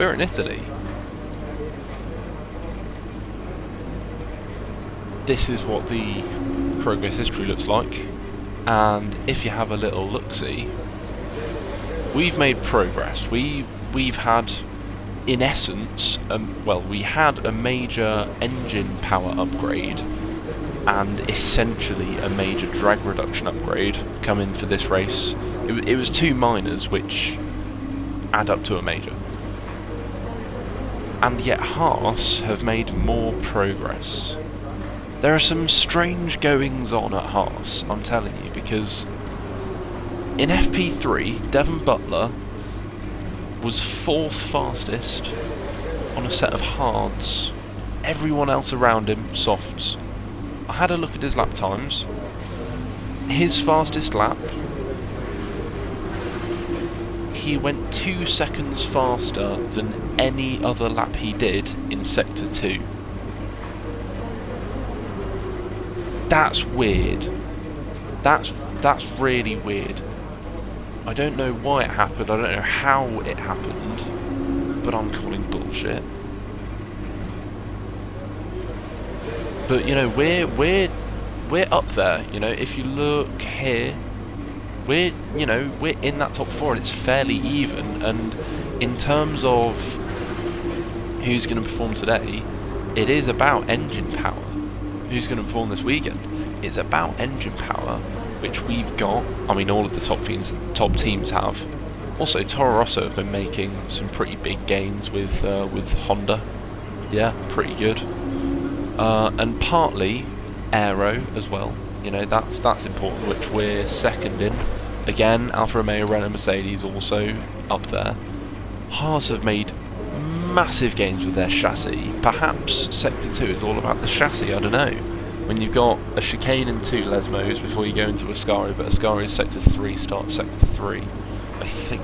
We're in Italy. This is what the progress history looks like, and if you have a little look-see, we've made progress. We've had, in essence, we had a major engine power upgrade and essentially a major drag reduction upgrade come in for this race. It was two minors which add up to a major. And yet Haas have made more progress. There are some strange goings on at Haas, I'm telling you, because in FP3, Devon Butler was 4th fastest on a set of hards. Everyone else around him, softs. I had a look at his lap times. His fastest lap, he went 2 seconds faster than any other lap he did in Sector 2. That's weird. That's really weird. I don't know why it happened, I don't know how it happened, but I'm calling bullshit. But you know, we're up there, you know, if you look here, we're in that top 4 and it's fairly even, and in terms of who's going to perform today, it is about engine power. Who's going to perform this weekend? It's about engine power, which we've got. I mean, all of the top teams have. Also, Toro Rosso have been making some pretty big gains with Honda. Yeah, pretty good. And partly aero as well. You know, that's important, which we're second in. Again, Alfa Romeo, Renault, Mercedes also up there. Haas have made massive gains with their chassis. Perhaps Sector 2 is all about the chassis, I don't know. When you've got a chicane and 2 Lesmos before you go into Ascari, but Ascari's Sector 3 starts Sector 3, I think.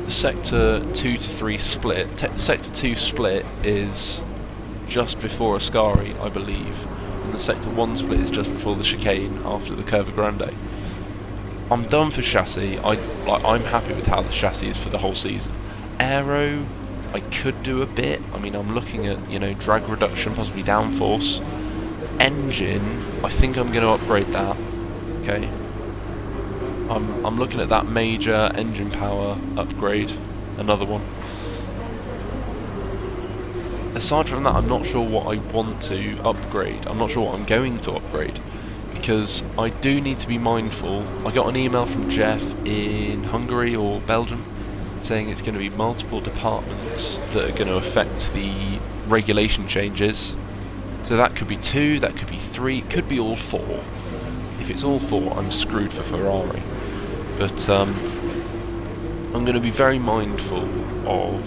The Sector 2 to 3 split, Sector 2 split is just before Ascari, I believe, and the Sector 1 split is just before the chicane after the Curva Grande. I'm done for chassis. I'm happy with how the chassis is for the whole season. Aero, I could do a bit. I mean, I'm looking at, you know, drag reduction, possibly downforce. Engine, I think I'm going to upgrade that. Okay. I'm looking at that major engine power upgrade, another one. Aside from that, I'm not sure what I want to upgrade. I'm not sure what I'm going to upgrade, because I do need to be mindful. I got an email from Jeff in Hungary or Belgium saying it's going to be multiple departments that are going to affect the regulation changes. So that could be 2, that could be 3, it could be all 4. If it's all 4, I'm screwed for Ferrari. But I'm going to be very mindful of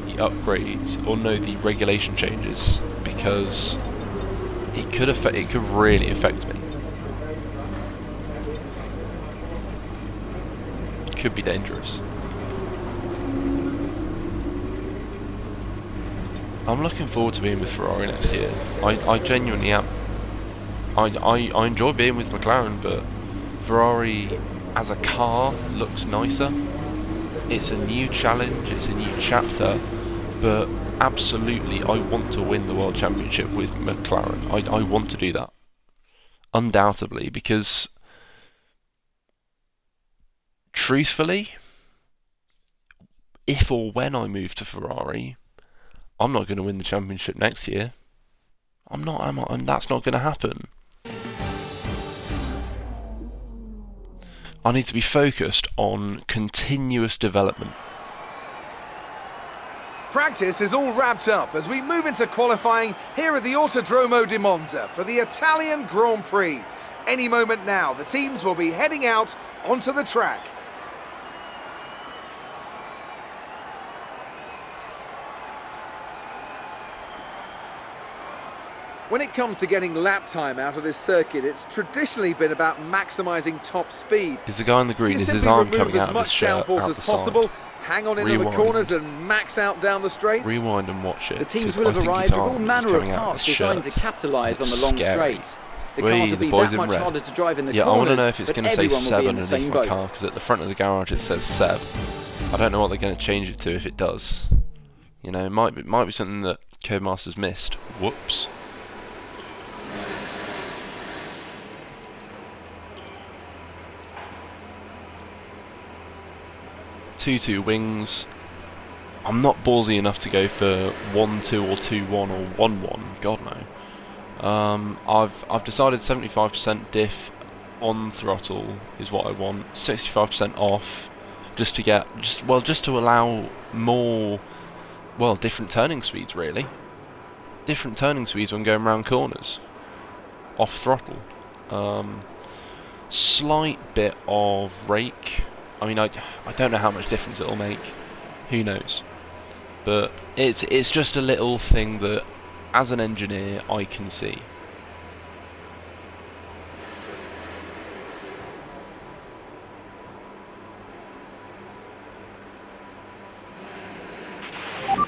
the upgrades, or no, the regulation changes, because it could really affect me. It could be dangerous. I'm looking forward to being with Ferrari next year. I genuinely am. I enjoy being with McLaren, but Ferrari as a car looks nicer. It's a new challenge, it's a new chapter, but absolutely I want to win the World Championship with McLaren. I want to do that. Undoubtedly, because truthfully, if or when I move to Ferrari, I'm not going to win the championship next year. I'm not, and that's not going to happen. I need to be focused on continuous development. Practice is all wrapped up as we move into qualifying here at the Autodromo di Monza for the Italian Grand Prix. Any moment now, the teams will be heading out onto the track. When it comes to getting lap time out of this circuit, it's traditionally been about maximising top speed. Is the guy in the green, is his arm coming out of his shirt out the side? Possible, hang on into the corners and max out down the straights. Rewind and watch it. The teams will have arrived with all manner of cars designed to capitalise on the long straights. The cars will be that much harder to drive in the corners, I want to know if it's going to say Seb underneath my car, because at the front of the garage it says Seb. I don't know what they're going to change it to if it does. You know, it might be something that Codemasters missed. Whoops. Two wings. I'm not ballsy enough to go for 1-2 or 2-1 or 1-1. God no. I've decided 75% diff on throttle is what I want. 65% off, just to allow more, well, different turning speeds really. Different turning speeds when going around corners. Off throttle. Slight bit of rake. I mean, I don't know how much difference it'll make. Who knows? But it's just a little thing that, as an engineer, I can see.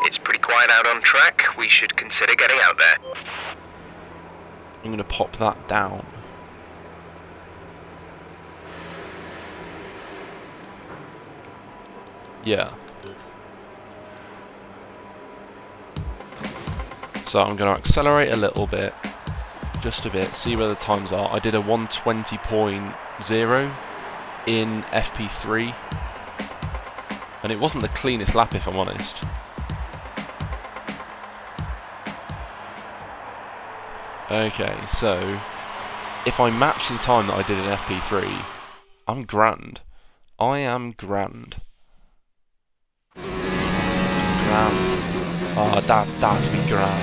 It's pretty quiet out on track. We should consider getting out there. I'm going to pop that down. Yeah. So I'm going to accelerate a little bit, just a bit, see where the times are. I did a 120.0 in FP3, and it wasn't the cleanest lap if I'm honest. Okay, so if I match the time that I did in FP3, I'm grand. I am grand. Oh, that'd be grand.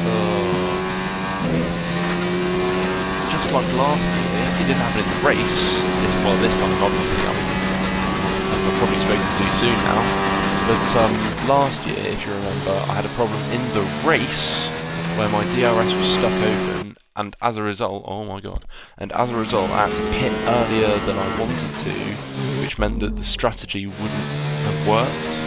Oh. Just like last year, it didn't happen in the race. This time obviously I've probably spoken too soon now. But last year, if you remember, I had a problem in the race where my DRS was stuck open, and as a result, oh my god, and as a result I had to pit earlier than I wanted to, which meant that the strategy wouldn't have worked.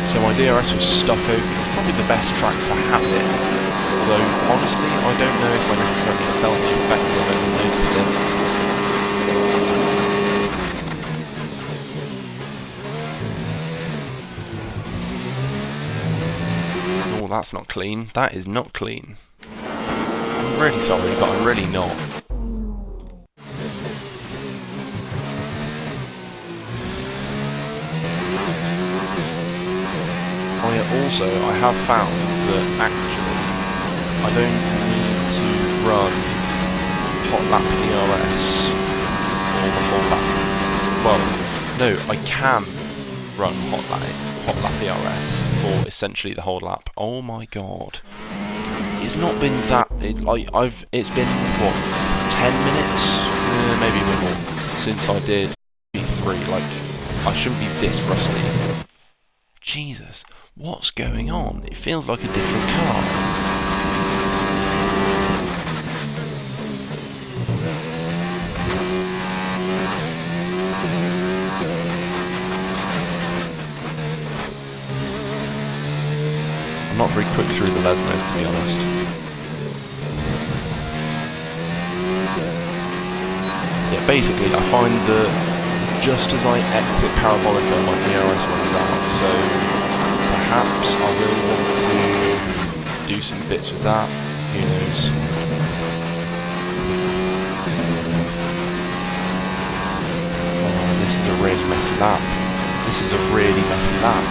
So my DRS was stuck open. It's probably the best track to have it, although honestly I don't know if I necessarily felt the effect of it or noticed it. Oh, that's not clean. That is not clean. I'm really sorry, but I'm really not. I have found that actually I don't need to run hot lap DRS for the whole lap. Well, no, I can run hot lap DRS for essentially the whole lap. Oh my god. It's not been that... It's been, what, 10 minutes? Maybe a bit more since I did B3. Like, I shouldn't be this rusty. Jesus, what's going on? It feels like a different car. I'm not very quick through the Lesmos, to be honest. Yeah, basically, I find that just as I exit Parabolica, my DRS runs out, so perhaps I will want to do some bits with that, who knows. Oh, this is a really messy lap. This is a really messy lap.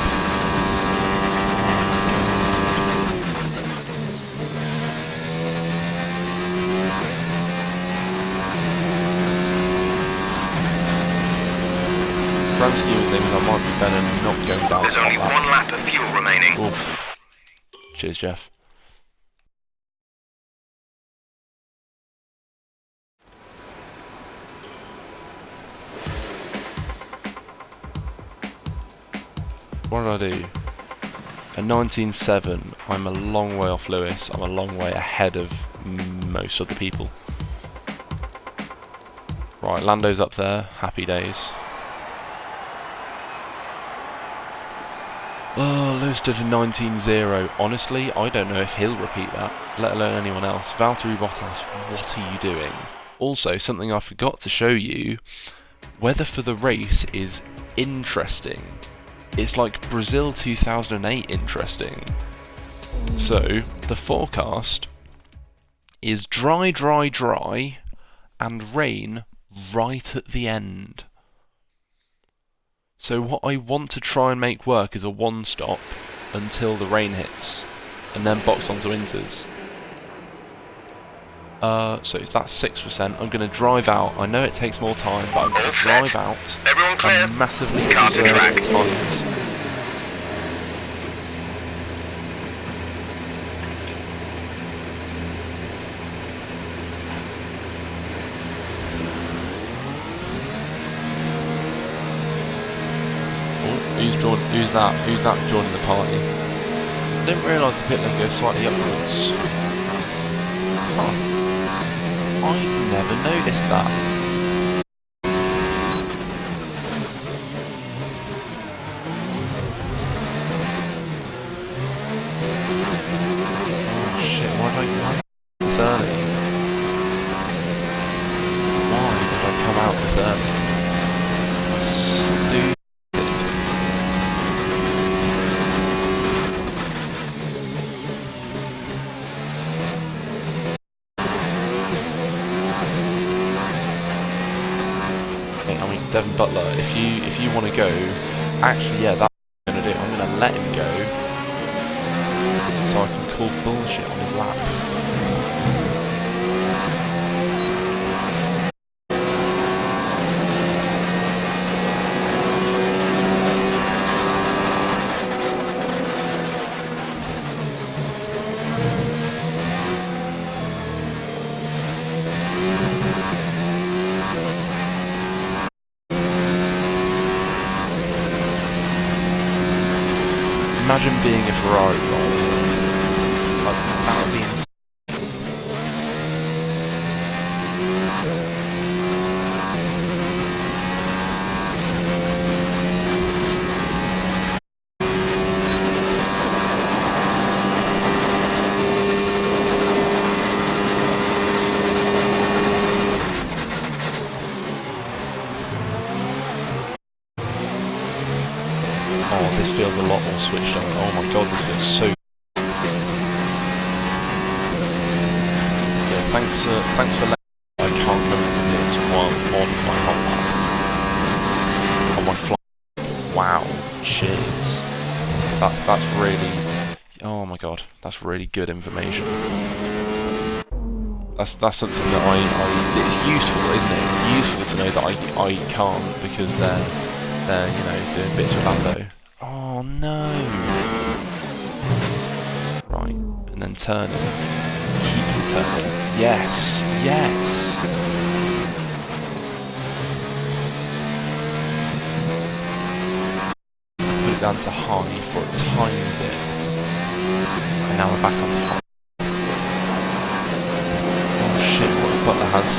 Grand scheme of things, I might be better not going down. There's only one lap of fuel remaining. Oof. Cheers, Jeff. What did I do? A 19.7. I'm a long way off Lewis. I'm a long way ahead of most of the people. Right, Lando's up there. Happy days. Oh, Lewis did a 19.0. Honestly, I don't know if he'll repeat that, let alone anyone else. Valtteri Bottas, what are you doing? Also, something I forgot to show you, weather for the race is interesting. It's like Brazil 2008 interesting. So, the forecast is dry, dry, dry, and rain right at the end. So what I want to try and make work is a one-stop until the rain hits, and then box onto inters. So it's that 6%. I'm going to drive out. I know it takes more time, but I'm going to drive out and massively preserve the times. Who's that joining the party? I didn't realise the pit lane goes slightly upwards. Huh. I never noticed that. Oh shit, why did I come out this early? Why did I come out this early? That's stupid. Devin Butler, if you want to go, actually yeah, that's what I'm going to do. I'm going to let him go so I can call bullshit on his lap. Imagine being a Ferrari driver. Like, that would be insane. Oh, this feels a lot more switched on. Oh my god, this feels so... Yeah, thanks for letting me. I can't remember the minutes while on my hot lap. On my flight. Wow, cheers. That's really... Oh my god, that's really good information. That's something that it's useful, isn't it? It's useful to know that I can't because they're you know, doing bits with Lando. Oh no! Right, and then turning. Keep turning. Yes! Yes! Put it down to high for a tiny bit. And now we're back onto high. Oh shit, what if Butler has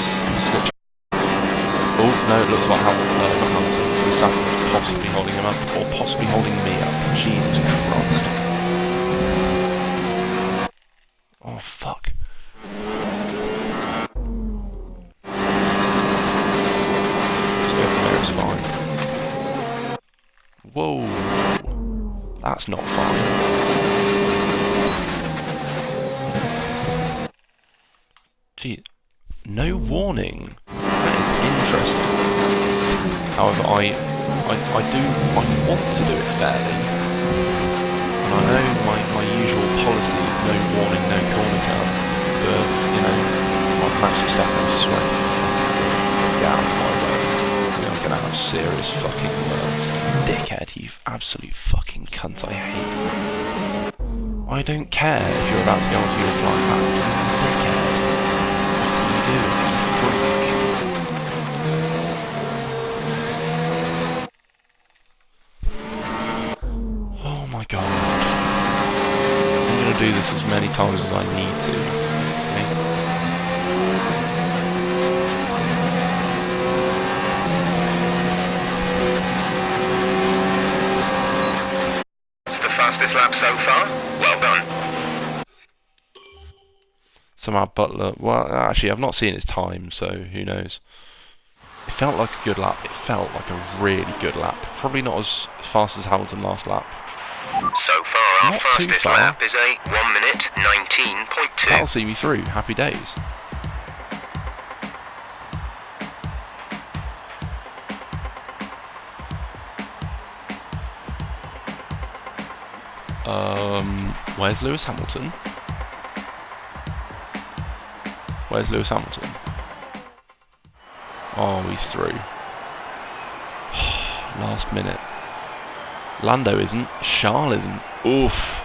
slipped? Oh no, it looks like Hamilton. Verstappen possibly holding him up, or possibly holding me up. Jesus Christ. Oh, fuck. Just go from there, it's fine. Whoa. That's not fine. Gee, no warning. That is interesting. However, I want to do it fairly, and I know my usual policy is no warning, no corner count, but, you know, my Max Verstappen, I swear to get out of my way. I'm gonna have serious fucking words. Dickhead, you absolute fucking cunt, I hate you. I don't care if you're about to go onto your flight back. Dickhead. What are you doing, you freak? Oh my god. I'm gonna do this as many times as I need to. Okay? It's the fastest lap so far. Well done. So Somehow Butler, well, actually, I've not seen his time, so who knows. It felt like a good lap. It felt like a really good lap. Probably not as fast as Hamilton last lap. So far, our fastest lap is a 1 minute 19.2. That'll see me through. Happy days. Where's Lewis Hamilton? Where's Lewis Hamilton? Oh, he's through. Last minute. Lando isn't. Charles isn't. Oof.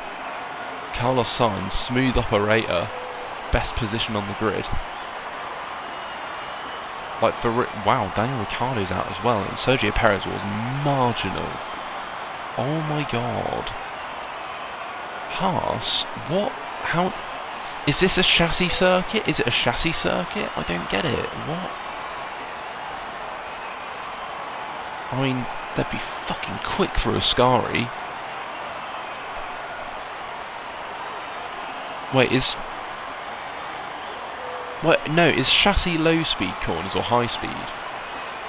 Carlos Sainz, smooth operator, best position on the grid. Like wow, Daniel Ricciardo's out as well, and Sergio Perez was marginal. Oh my god. Haas, what? How? Is this a chassis circuit? Is it a chassis circuit? I don't get it. What? I mean, they'd be fucking quick through Ascari. Wait, is... Wait, no, is chassis low-speed corners or high-speed?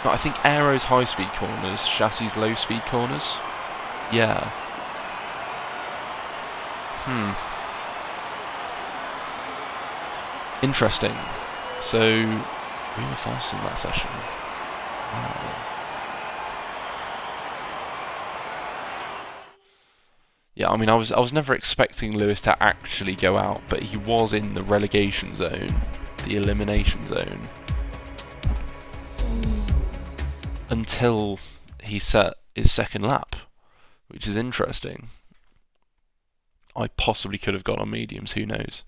No, I think aero's high-speed corners, chassis low-speed corners. Yeah. Interesting. So, we were fast in that session. Wow. Yeah, I mean, I was never expecting Lewis to actually go out, but he was in the relegation zone, the elimination zone, until he set his second lap, which is interesting. I possibly could have gone on mediums, who knows?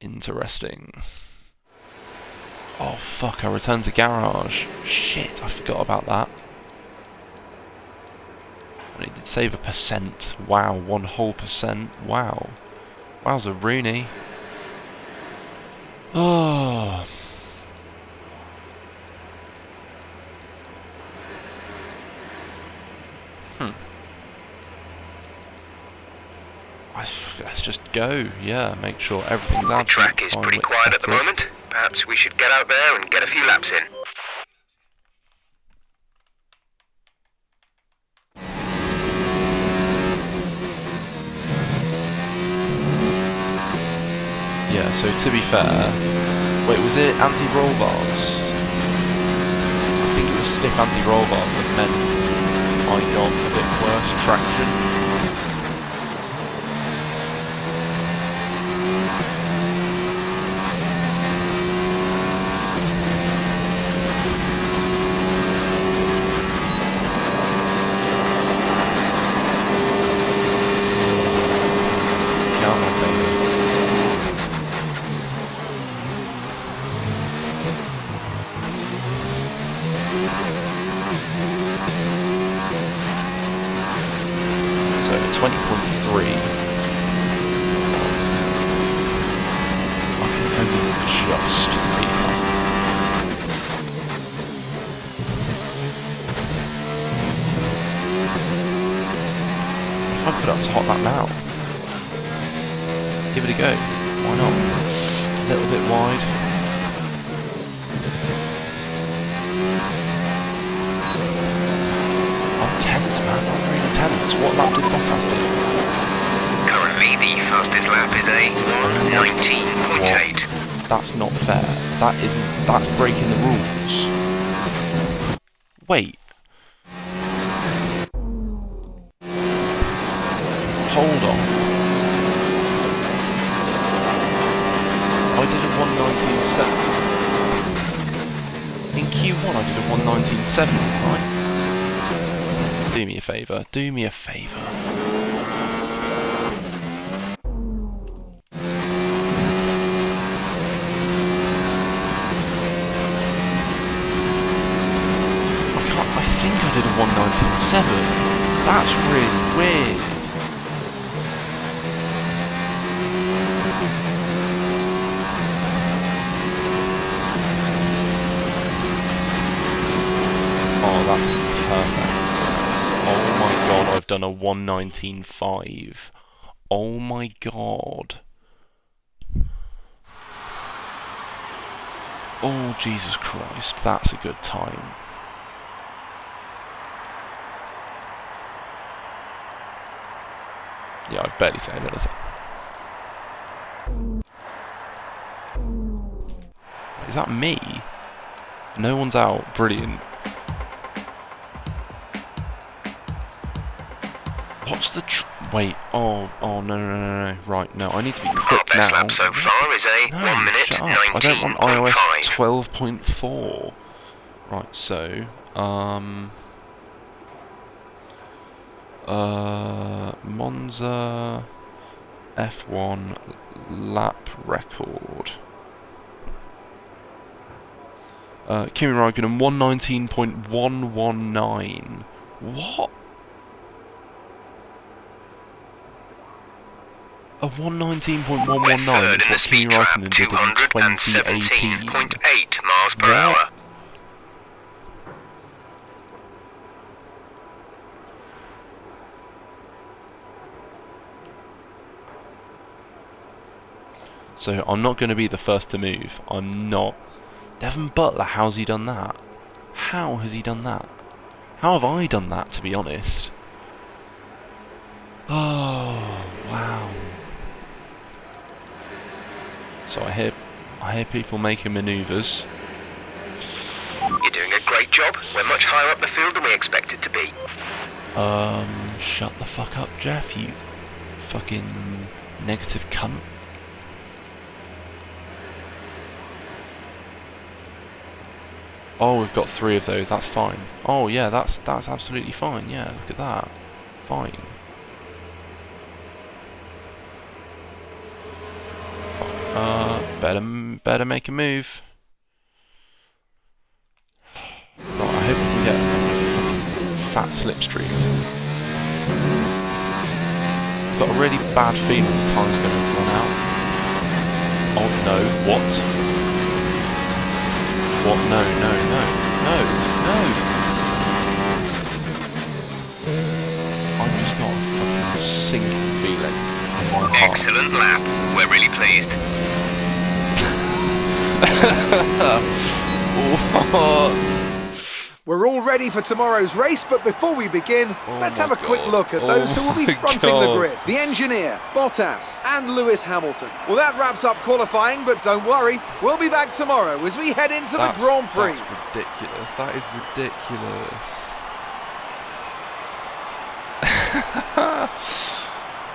Interesting. Oh fuck, I returned to garage. Shit, I forgot about that. And it did save 1%. Wow, 1 whole percent. Wow. Wowza Rooney. Oh. Let's just go, yeah, make sure everything's out. The track is pretty quiet at the moment. Perhaps we should get out there and get a few laps in. Yeah, so to be fair, wait, was it anti-roll bars? I think it was stiff anti-roll bars that meant I got a bit worse traction. Give it a go. Why not? A little bit wide. I'm tense, man. I'm really tense. What lap did Bottas do? Currently, the fastest lap is a 1:19.8. That's not fair. That's breaking the rules. Wait. Hold on. I did a 1:19.7. In Q1 I did a 1:19.7, right? Do me a favour. Do me a favour. I think I did a 1:19.7. That's really weird. Oh, that's perfect. Oh my god, I've done a 1:19.5. Oh my god. Oh, Jesus Christ, that's a good time. Yeah, I've barely said anything. Is that me? No one's out. Brilliant. What's the wait? Oh, no. Right, no. I need to be quick now. Best lap so far is a 1 minute 19.5. I don't want iOS 12.4. Right, so Monza F1 lap record. Kimi Raikkonen 119.119. What? A 119.119 is what Kimi Raikkonen did in 2018. 217.8 miles per hour. So I'm not going to be the first to move. I'm not. Devon Butler, how's he done that? How has he done that? How have I done that, to be honest? Oh, wow. So I hear people making manoeuvres. You're doing a great job. We're much higher up the field than we expected to be. Shut the fuck up, Jeff, you fucking negative cunt. Oh, we've got 3 of those, that's fine. Oh yeah, that's absolutely fine, yeah, look at that. Fine. Better make a move. Right, I hope we can get a fat slipstream. I've got a really bad feeling the time's going to run out. Oh no, what? What? No. I'm just not fucking sinking feeling in my heart. Excellent lap. We're really pleased. What? We're all ready for tomorrow's race, but before we begin, let's have a quick look at those who will be fronting the grid. The engineer, Bottas, and Lewis Hamilton. Well, that wraps up qualifying, but don't worry, we'll be back tomorrow as we head into the Grand Prix. That's ridiculous. That is ridiculous.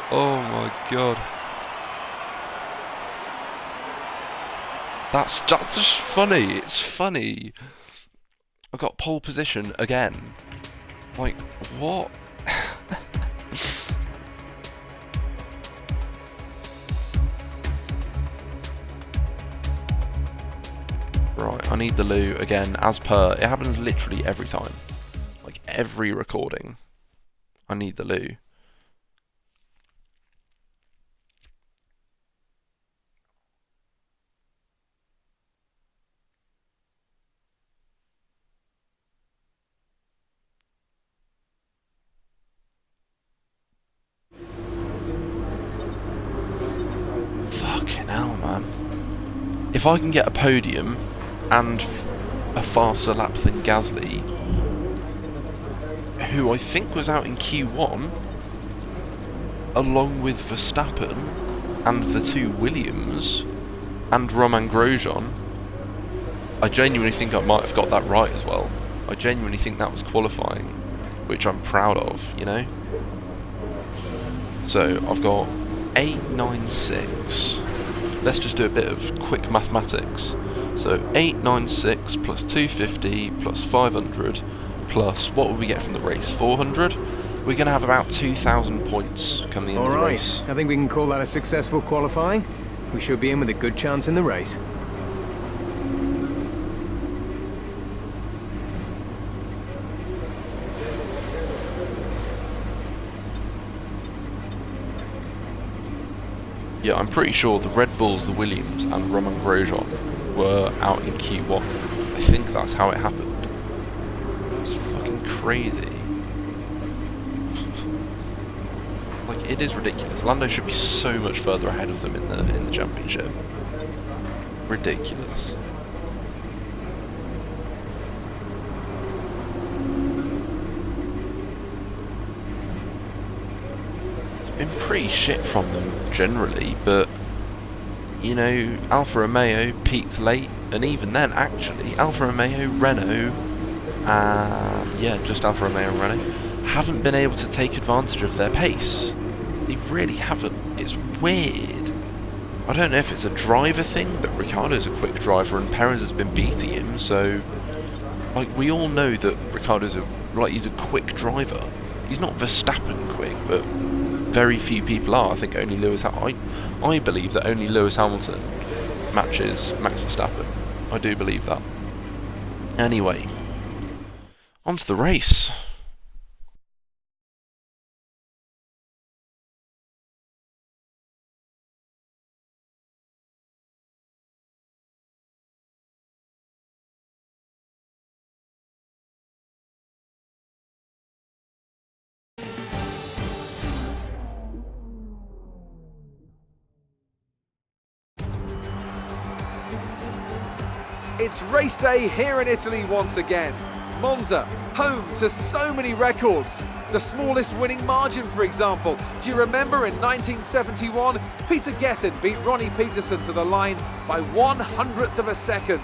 Oh my god. That's just funny. It's funny. I got pole position again. Like, what? Right, I need the loo again, as per. It happens literally every time. Like, every recording. I need the loo. Fucking hell, man. If I can get a podium and a faster lap than Gasly, who I think was out in Q1, along with Verstappen and the 2 Williams and Romain Grosjean, I genuinely think I might have got that right as well. I genuinely think that was qualifying, which I'm proud of, you know? So I've got 896. Let's just do a bit of quick mathematics. So 896 plus 250 plus 500 plus what will we get from the race? 400? We're going to have about 2,000 points come the end of the race. I think we can call that a successful qualifying. We should be in with a good chance in the race. Yeah, I'm pretty sure the Red Bulls, the Williams, and Romain Grosjean were out in Q1. I think that's how it happened. It's fucking crazy. Like, it is ridiculous. Lando should be so much further ahead of them in the championship. Ridiculous. been pretty shit from them generally, but you know, Alfa Romeo peaked late, and even then, actually, Alfa Romeo, Renault, yeah, just Alfa Romeo and Renault, haven't been able to take advantage of their pace. They really haven't. It's weird. I don't know if it's a driver thing, but Ricciardo's a quick driver and Perez has been beating him, so like we all know that Ricciardo's he's a quick driver. He's not Verstappen quick, but very few people are. I think only I believe that only Lewis Hamilton matches Max Verstappen. I do believe that. Anyway, on to the race. It's race day here in Italy once again. Monza, home to so many records. The smallest winning margin, for example. Do you remember in 1971, Peter Gethin beat Ronnie Peterson to the line by 1/100th of a second.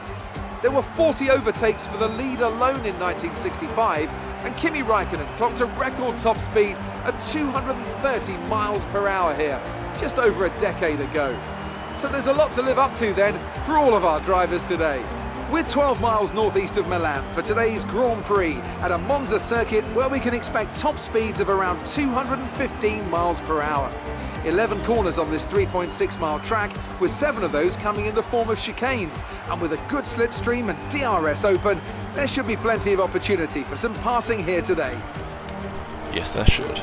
There were 40 overtakes for the lead alone in 1965, and Kimi Raikkonen clocked a record top speed of 230 miles per hour here, just over a decade ago. So there's a lot to live up to then for all of our drivers today. We're 12 miles northeast of Milan for today's Grand Prix at a Monza circuit where we can expect top speeds of around 215 miles per hour. 11 corners on this 3.6 mile track, with 7 of those coming in the form of chicanes. And with a good slipstream and DRS open, there should be plenty of opportunity for some passing here today. Yes, there should.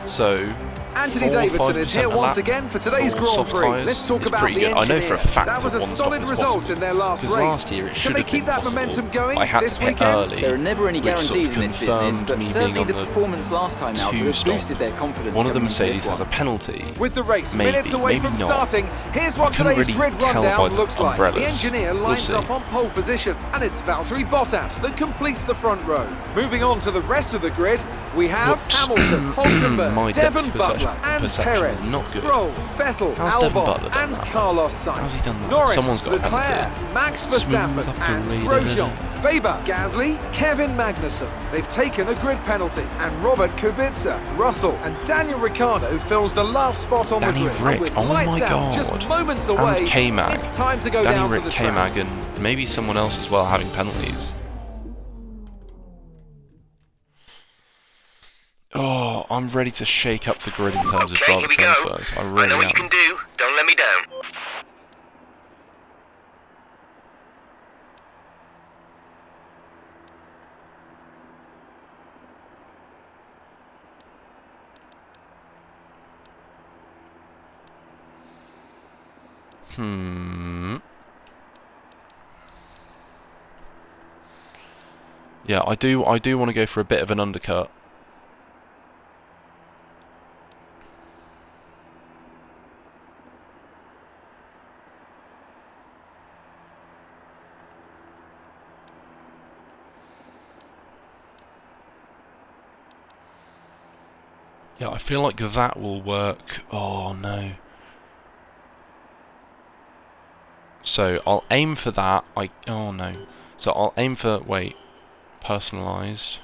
So Anthony Davidson is here once again for today's Grand Prix. Let's talk about the engineer. I know for a fact that was a solid result in their last race. Last year it Can they keep that momentum going this weekend? Early, there are never any guarantees in this business, but certainly the performance last time out would have boosted their confidence. One of the Mercedes has a penalty. With the race minutes away from starting, here's what today's grid rundown looks like. The engineer lines up on pole position, and it's Valtteri Bottas that completes the front row. Moving on to the rest of the grid, we have Hamilton, Hulkenberg, Devon Butler, and Perez, Stroll, Vettel, Albon, and Carlos Sainz. Norris, Leclerc, Max Verstappen, and Grosjean. Faber, Gasly, Kevin Magnussen. They've taken a grid penalty, and Robert Kubica, Russell, and Daniel Ricciardo fills the last spot on the grid. And with lights out just moments away, and K-Mag. It's time to go down to the track. K-Mag and maybe someone else as well having penalties. Oh, I'm ready to shake up the grid in terms of driver transfers. I really know what am. you can do. Don't let me down. Yeah, I do want to go for a bit of an undercut. Yeah, I feel like that will work. Oh no. So I'll aim for that. Oh no. So I'll aim for, wait, personalised.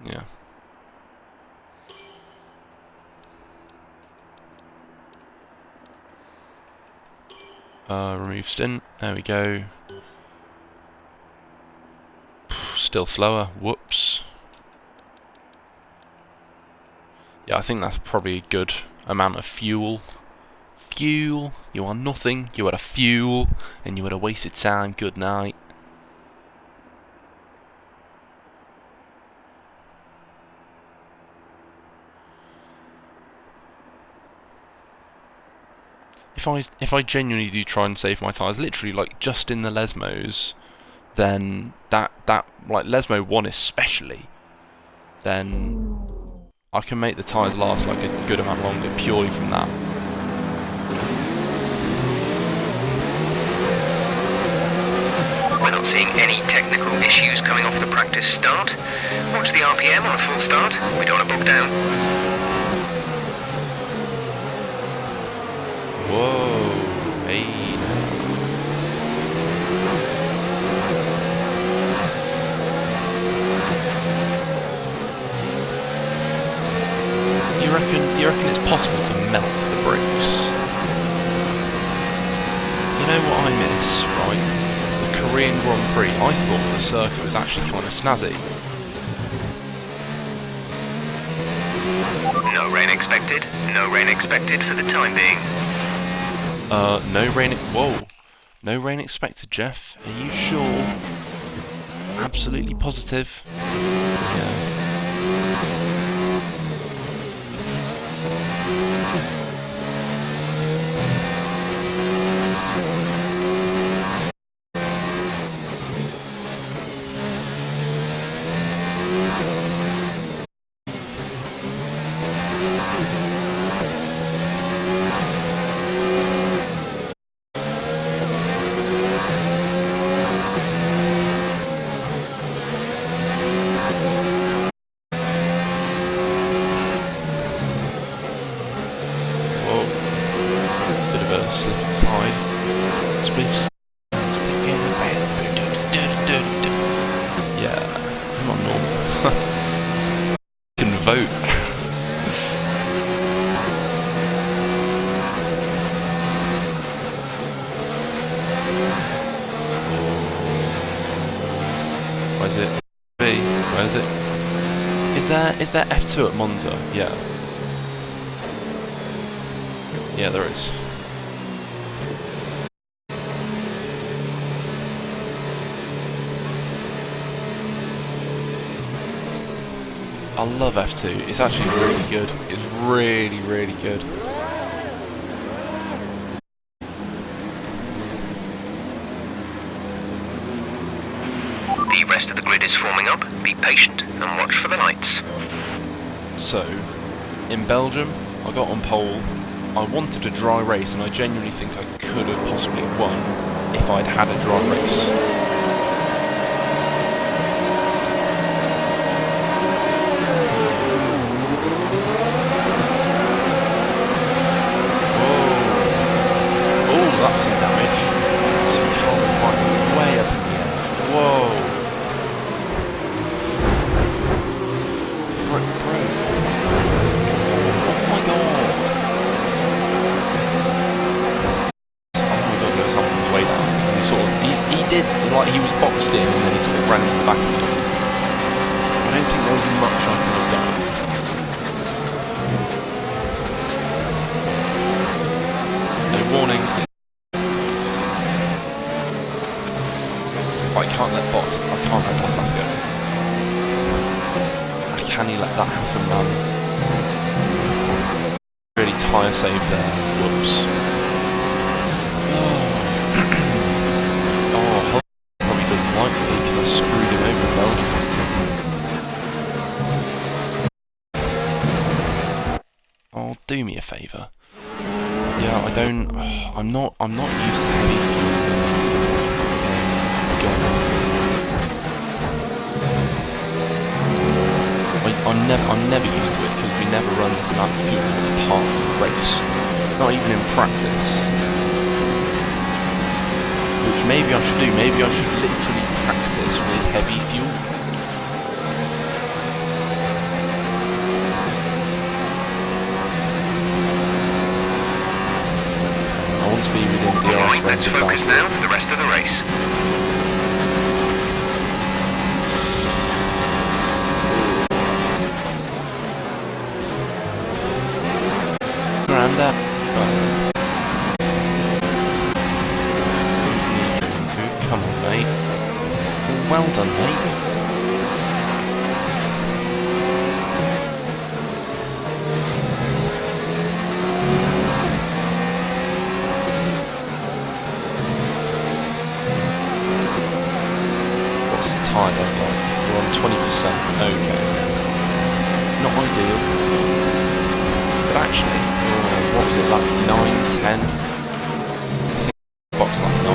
Yeah. Remove stint. There we go. Still slower. Whoops. Yeah, I think that's probably a good amount of fuel. Fuel. You are nothing. You are a fuel, and you are a wasted time. Good night. If I genuinely do try and save my tyres, literally like just in the Lesmos, then that like Lesmo 1 especially, then I can make the tyres last like a good amount longer purely from that. We're not seeing any technical issues coming off the practice start. Watch the RPM on a full start. We don't want to bog down. Whoa, hey. Do you reckon it's possible to melt the bricks? You know what I miss, right? The Korean Grand Prix. I thought the circuit was actually kind of snazzy. No rain expected. No rain expected for the time being. No rain. Whoa. No rain expected, Jeff. Are you sure? Absolutely positive. Yeah. Slip and slide. Yeah, I'm not normal. Can vote. Where's it? B. Where's it? Is there F2 at Monza? Yeah. Yeah, there is. I love F2, it's actually really good. It's really, really good. The rest of the grid is forming up. Be patient and watch for the lights. So, in Belgium, I got on pole. I wanted a dry race and I genuinely think I could have possibly won if I'd had a dry race. That's some damage. Some carbon fiber way up in the air. Whoa. Bro. Oh my god. Lewis Hamilton's way down. And he did, like, he was boxed in and then he sort of ran into the back of the door. I don't think there was much I could have done. No warning. I can't let Bottas go. Can he let that happen, man? Really tyre save there. Whoops. Oh, probably doesn't like me because I screwed him over in Belgium. Oh, do me a favour. Yeah, I'm not used to heavy. I'm never used to it because we never run this amount of fuel apart from the race, not even in practice. Which maybe I should do. Maybe I should literally practice with heavy fuel. I want to be within DRS. Alright, let's focus now for the rest of the race. Granda. Come on, mate. Well done, mate. What's the tyre like? We're on 20%. Okay. Not ideal. But actually, what was it, like 9, 10? I think box like 9.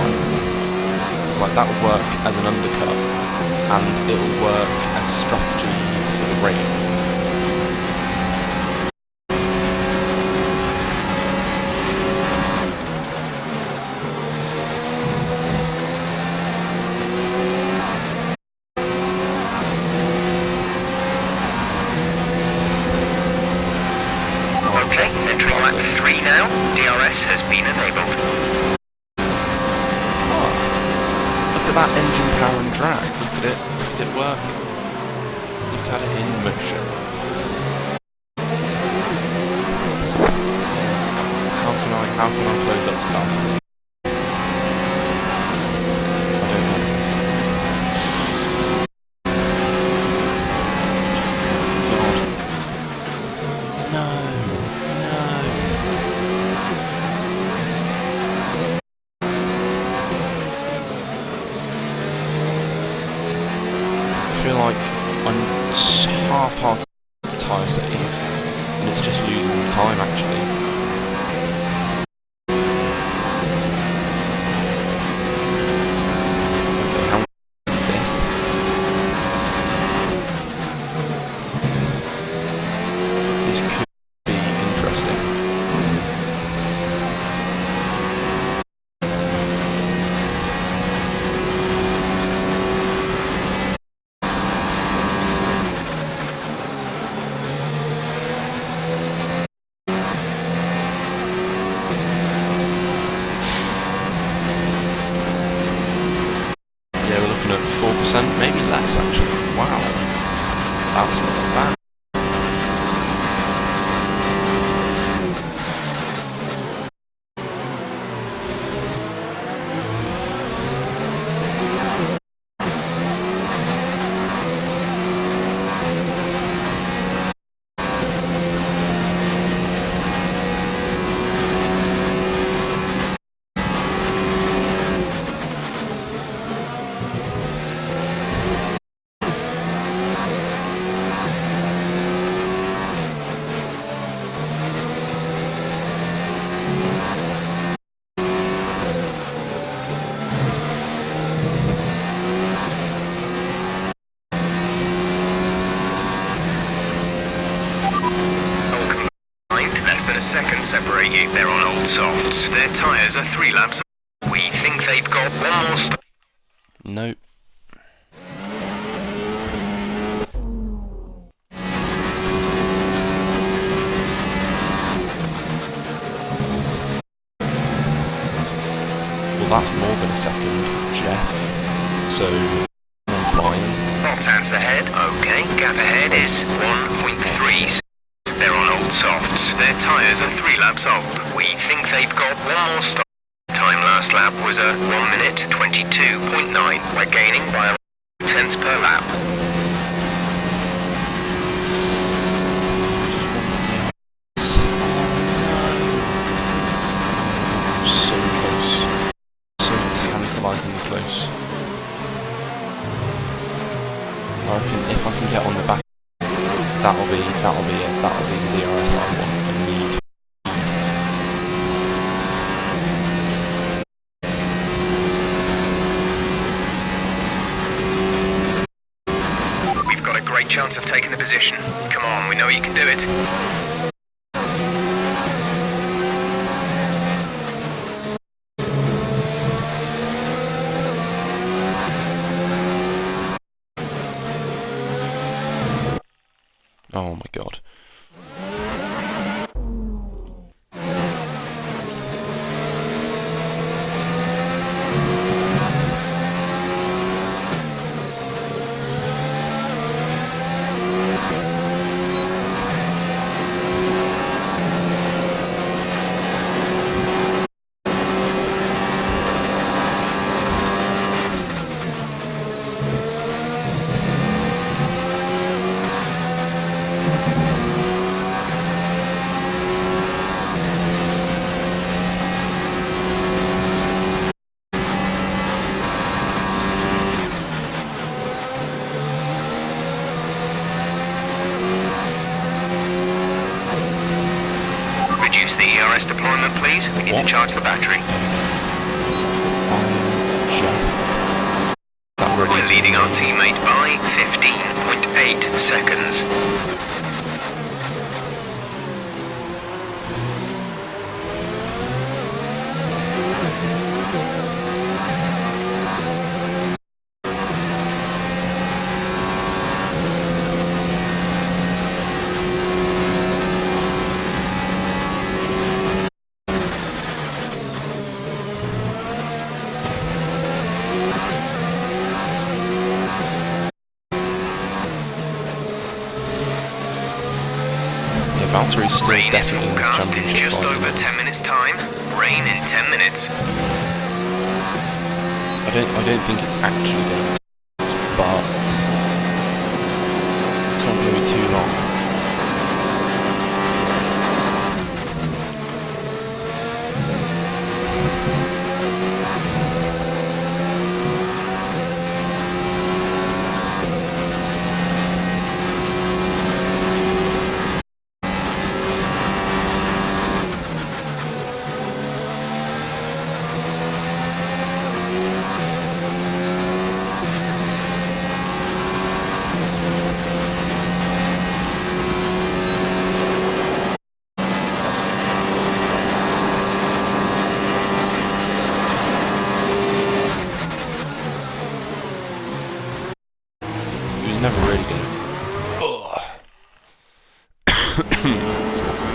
So like that would work as an undercut, and it will work as a strategy for the rail. Has been enabled. Oh, look at that engine power and drag. Look at it working. Look at it in motion. How can I close up to that? Half-hard to tyre save, and it's just losing time actually. Okay, how fifth? This could be interesting. Maybe less actually. Wow, that's not bad. A second separate you. They're on old softs. Their tyres are 3 laps. We think they've got one more stop. Nope. Well, that's more than a second, Jeff. So, I'm flying. Bottas ahead. Okay, gap ahead is 1.3. They're on old softs. Their tyres are 3 laps old. We think they've got one more stop. Time last lap was a 1 minute 22.9. We're gaining by 10ths per lap. So close. So tantalisingly close. I reckon if I can get on the back, that'll be it. That'll be the DRS I want and need. We've got a great chance of taking the position. Come on, we know you can do it. Oh my god. reduce the ERS deployment, please? We need to charge the battery. We're leading our teammate by 15.8 seconds. Valtteri still Rain is definitely in this forecast in championship. just over 10 minutes time. Rain in 10 minutes. I don't think it's actually going to but it's not going to be too long.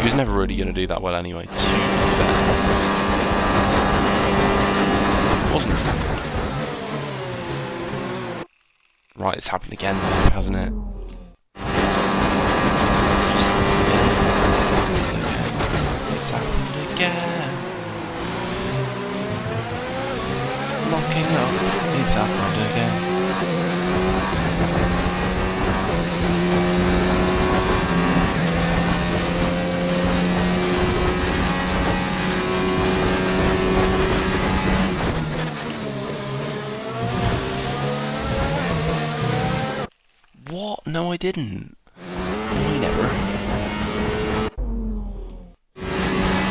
He was never really going to do that well anyway, to be fair. Wasn't it? Right, it's happened again, hasn't it? It's happened again. Locking up, it's happened again. What? No, I didn't. No, I never.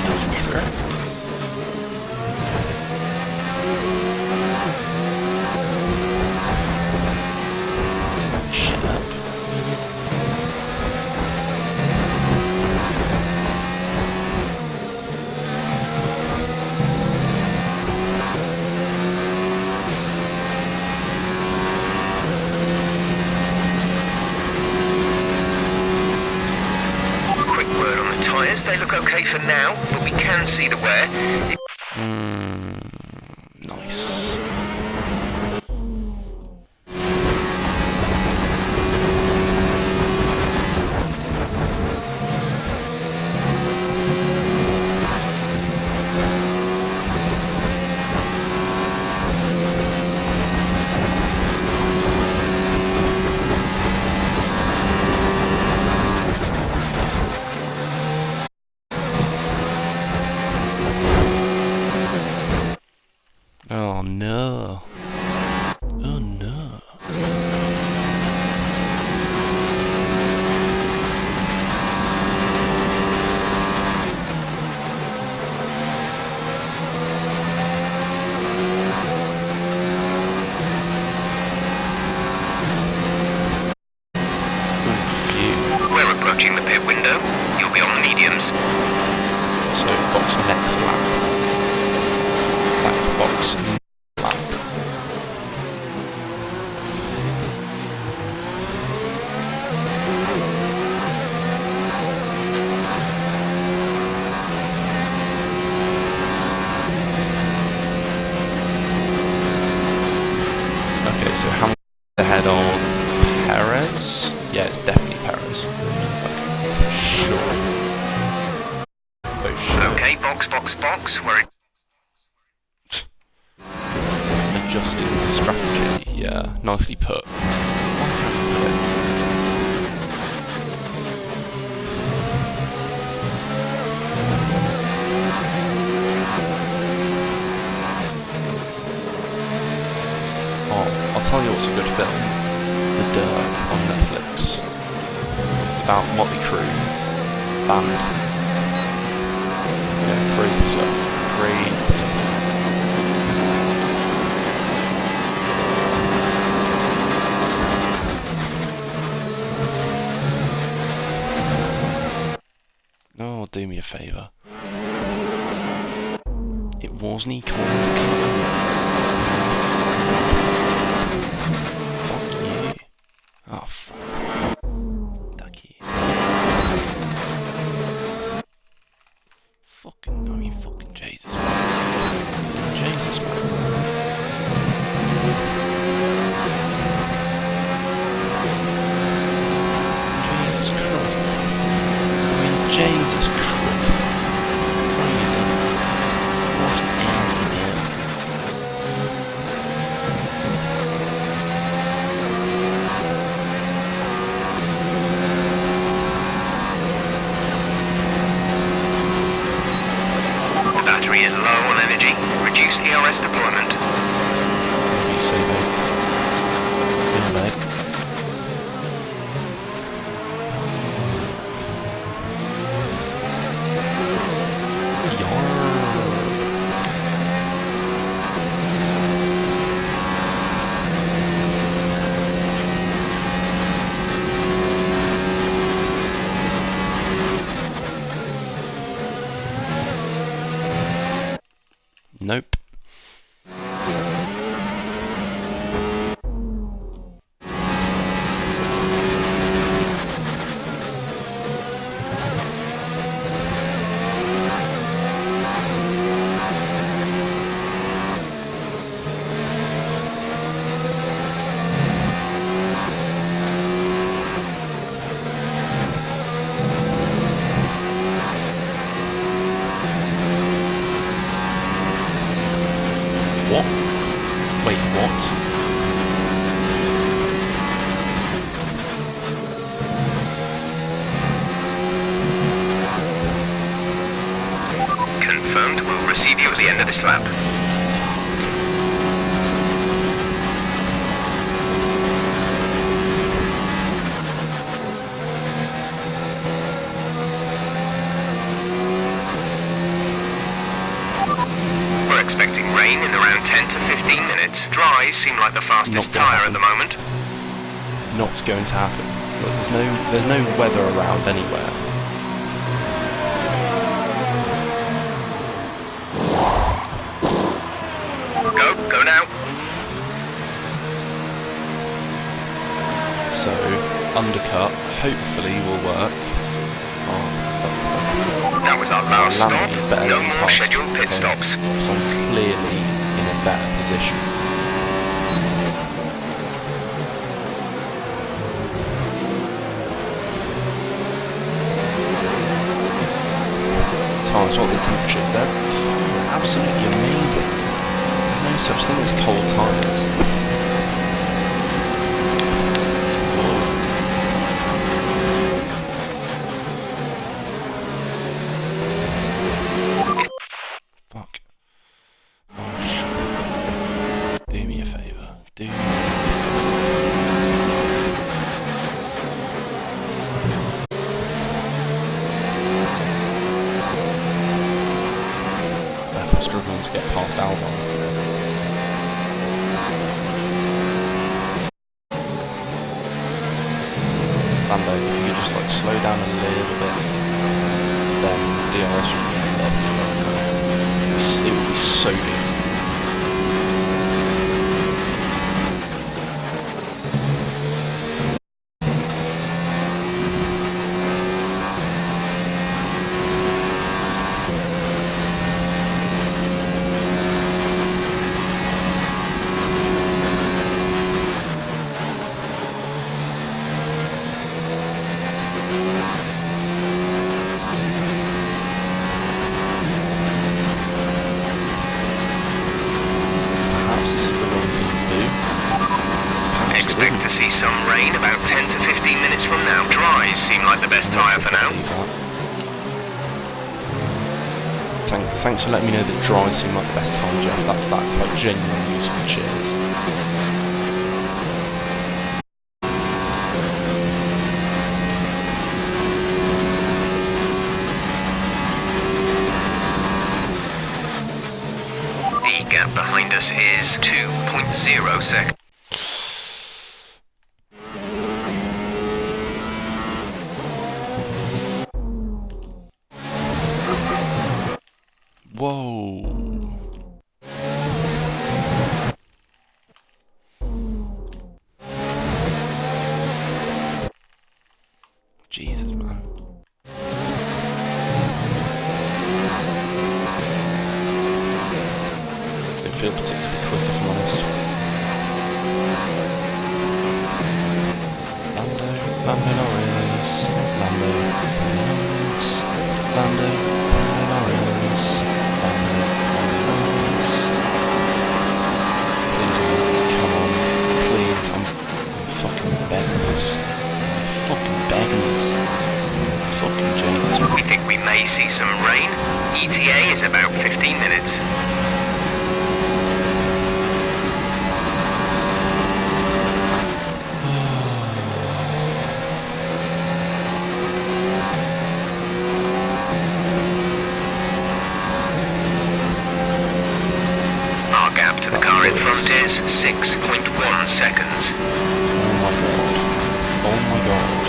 No, I never. Shut up. They look okay for now, but we can see the wear. Nice. Oh no. Oh no. We're approaching the pit window. You'll be on the mediums. So box next lap. Back box lap. Okay, so how much ahead on Perez? Yeah, it's definitely Perez. Sure. Oh, sure. Okay, box. We're Adjusting the strategy. Yeah, nicely put. Oh, I'll tell you what's a good film. The Dirt on Netflix. About Motley Crue. Band. Yeah, crazy stuff. Crazy stuff. Oh, do me a favour. It wasn't he called. Fuck you. Oh, fuck. Fuck you. Fucking, I mean, fucking Jesus. Jesus, man. Jesus Christ. I mean, Jesus Christ. Is low on energy. Reduce ERS deployment. You say, mate. Yeah, mate. Nope. What? Wait, what? Confirmed. We'll receive you at the end of this lap. We're expecting rain in around 10 to 15 minutes. Dries seem like the fastest tyre at the moment. Not going to happen. Look, there's no weather around anywhere. Go now. So, undercut, hopefully will work. Oh, That was our last stop. Lammy is better No than more Cost. scheduled pit Okay. stops. So I'm clearly in a better position. Times what the temperatures, they're absolutely amazing. No such thing as cold tires. Fuck. Oh, shit. Do me a favour. Do me a favour. I'm struggling to get past Albon. Lando, if you could just like slow down a little bit, then DRS would be lovely. It would be so good. Expect to see some rain about 10 to 15 minutes from now. Dries seem like the best tyre for now. Thanks for letting me know that dries seem like the best time, Jeff. That's like genuinely useful. Cheers. gap behind us is 2.0 seconds. Whoa. Jesus, man. Didn't feel particularly quick, if I'm honest. Lando Norris. Lando Norris. Lando Norris. Come on, please, I'm fucking begging this. Fucking begging this. Fucking Jesus. We think we may see some rain. ETA is about 15 minutes. Our gap to the car in front is 6.1 seconds. Oh my god. Oh my god.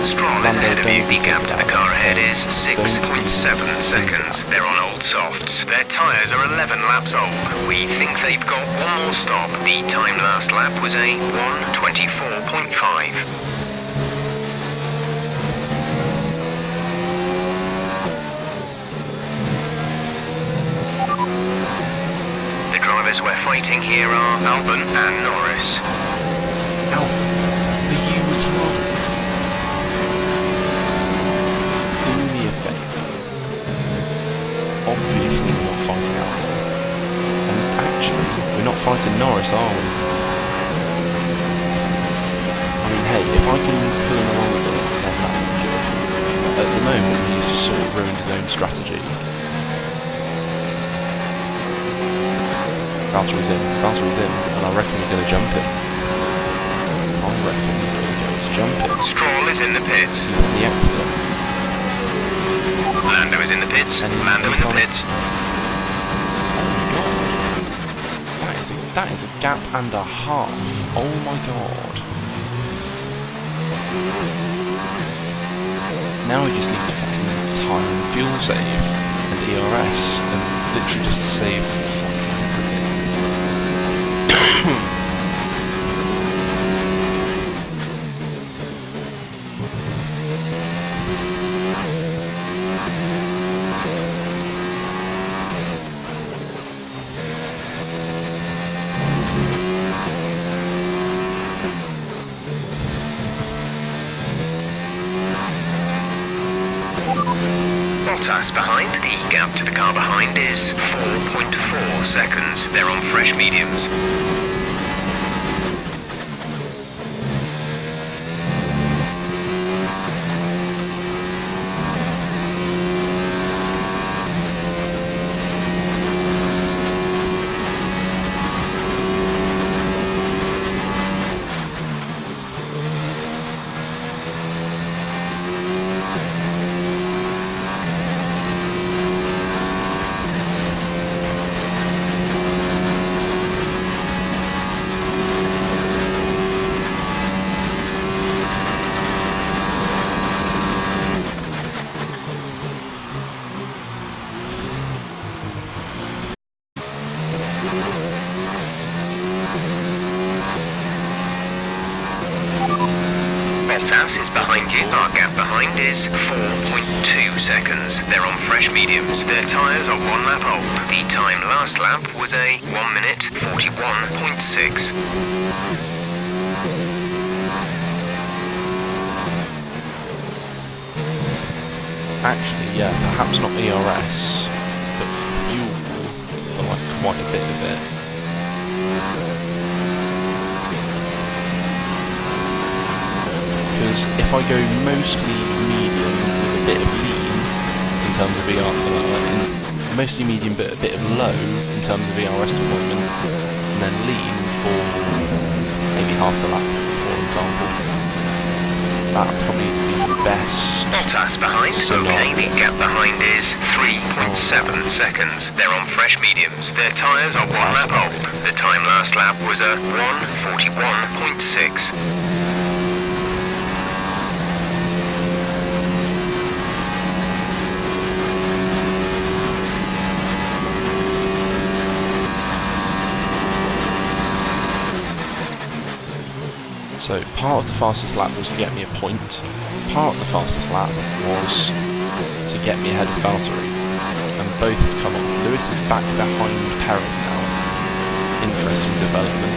Stroll is ahead of you. The gap to the car ahead is 6.7 seconds. They're on old softs. Their tyres are 11 laps old. We think they've got one more stop. The time last lap was a 1:24.5. The drivers we're fighting here are Albon and Norris. Ow. Are you retarded? Do me a favour. Obviously we're not fighting Albon. And actually, we're not fighting Norris, are we? I mean, hey, if I can pull him along a bit, then that would be good. At the moment, he's sort of ruined his own strategy. Valtteri's in, and I reckon we're going to jump him. I reckon we're going to jump him. Stroll is in the pits. He's on the exit. Lando is in the pits. And Lando in the pits. That is a gap and a half. Oh my god. Now we just need to fucking tyre and fuel save and ERS and literally just save fucking Bottas behind. The gap to the car behind is 4.4 seconds. They're on fresh mediums. Bottas is behind you. Our gap behind is 4.2 seconds. They're on fresh mediums. Their tyres are 1 lap old. The time last lap was a 1:41.6. Actually, yeah, perhaps not ERS, but fuel for like quite a bit of it. Because if I go mostly medium with a bit of lean in terms of mostly medium but a bit of low in terms of ERS deployment, and then lean for maybe half the lap, for example. That would probably be the best. Bottas behind. Okay, the gap behind is 3.7 seconds. They're on fresh mediums. Their tyres are 1 lap old. The time last lap was a 1:41.6. So part of the fastest lap was to get me a point, part of the fastest lap was to get me ahead of Valtteri, and both have come on. Lewis is back behind Perez now. Interesting development.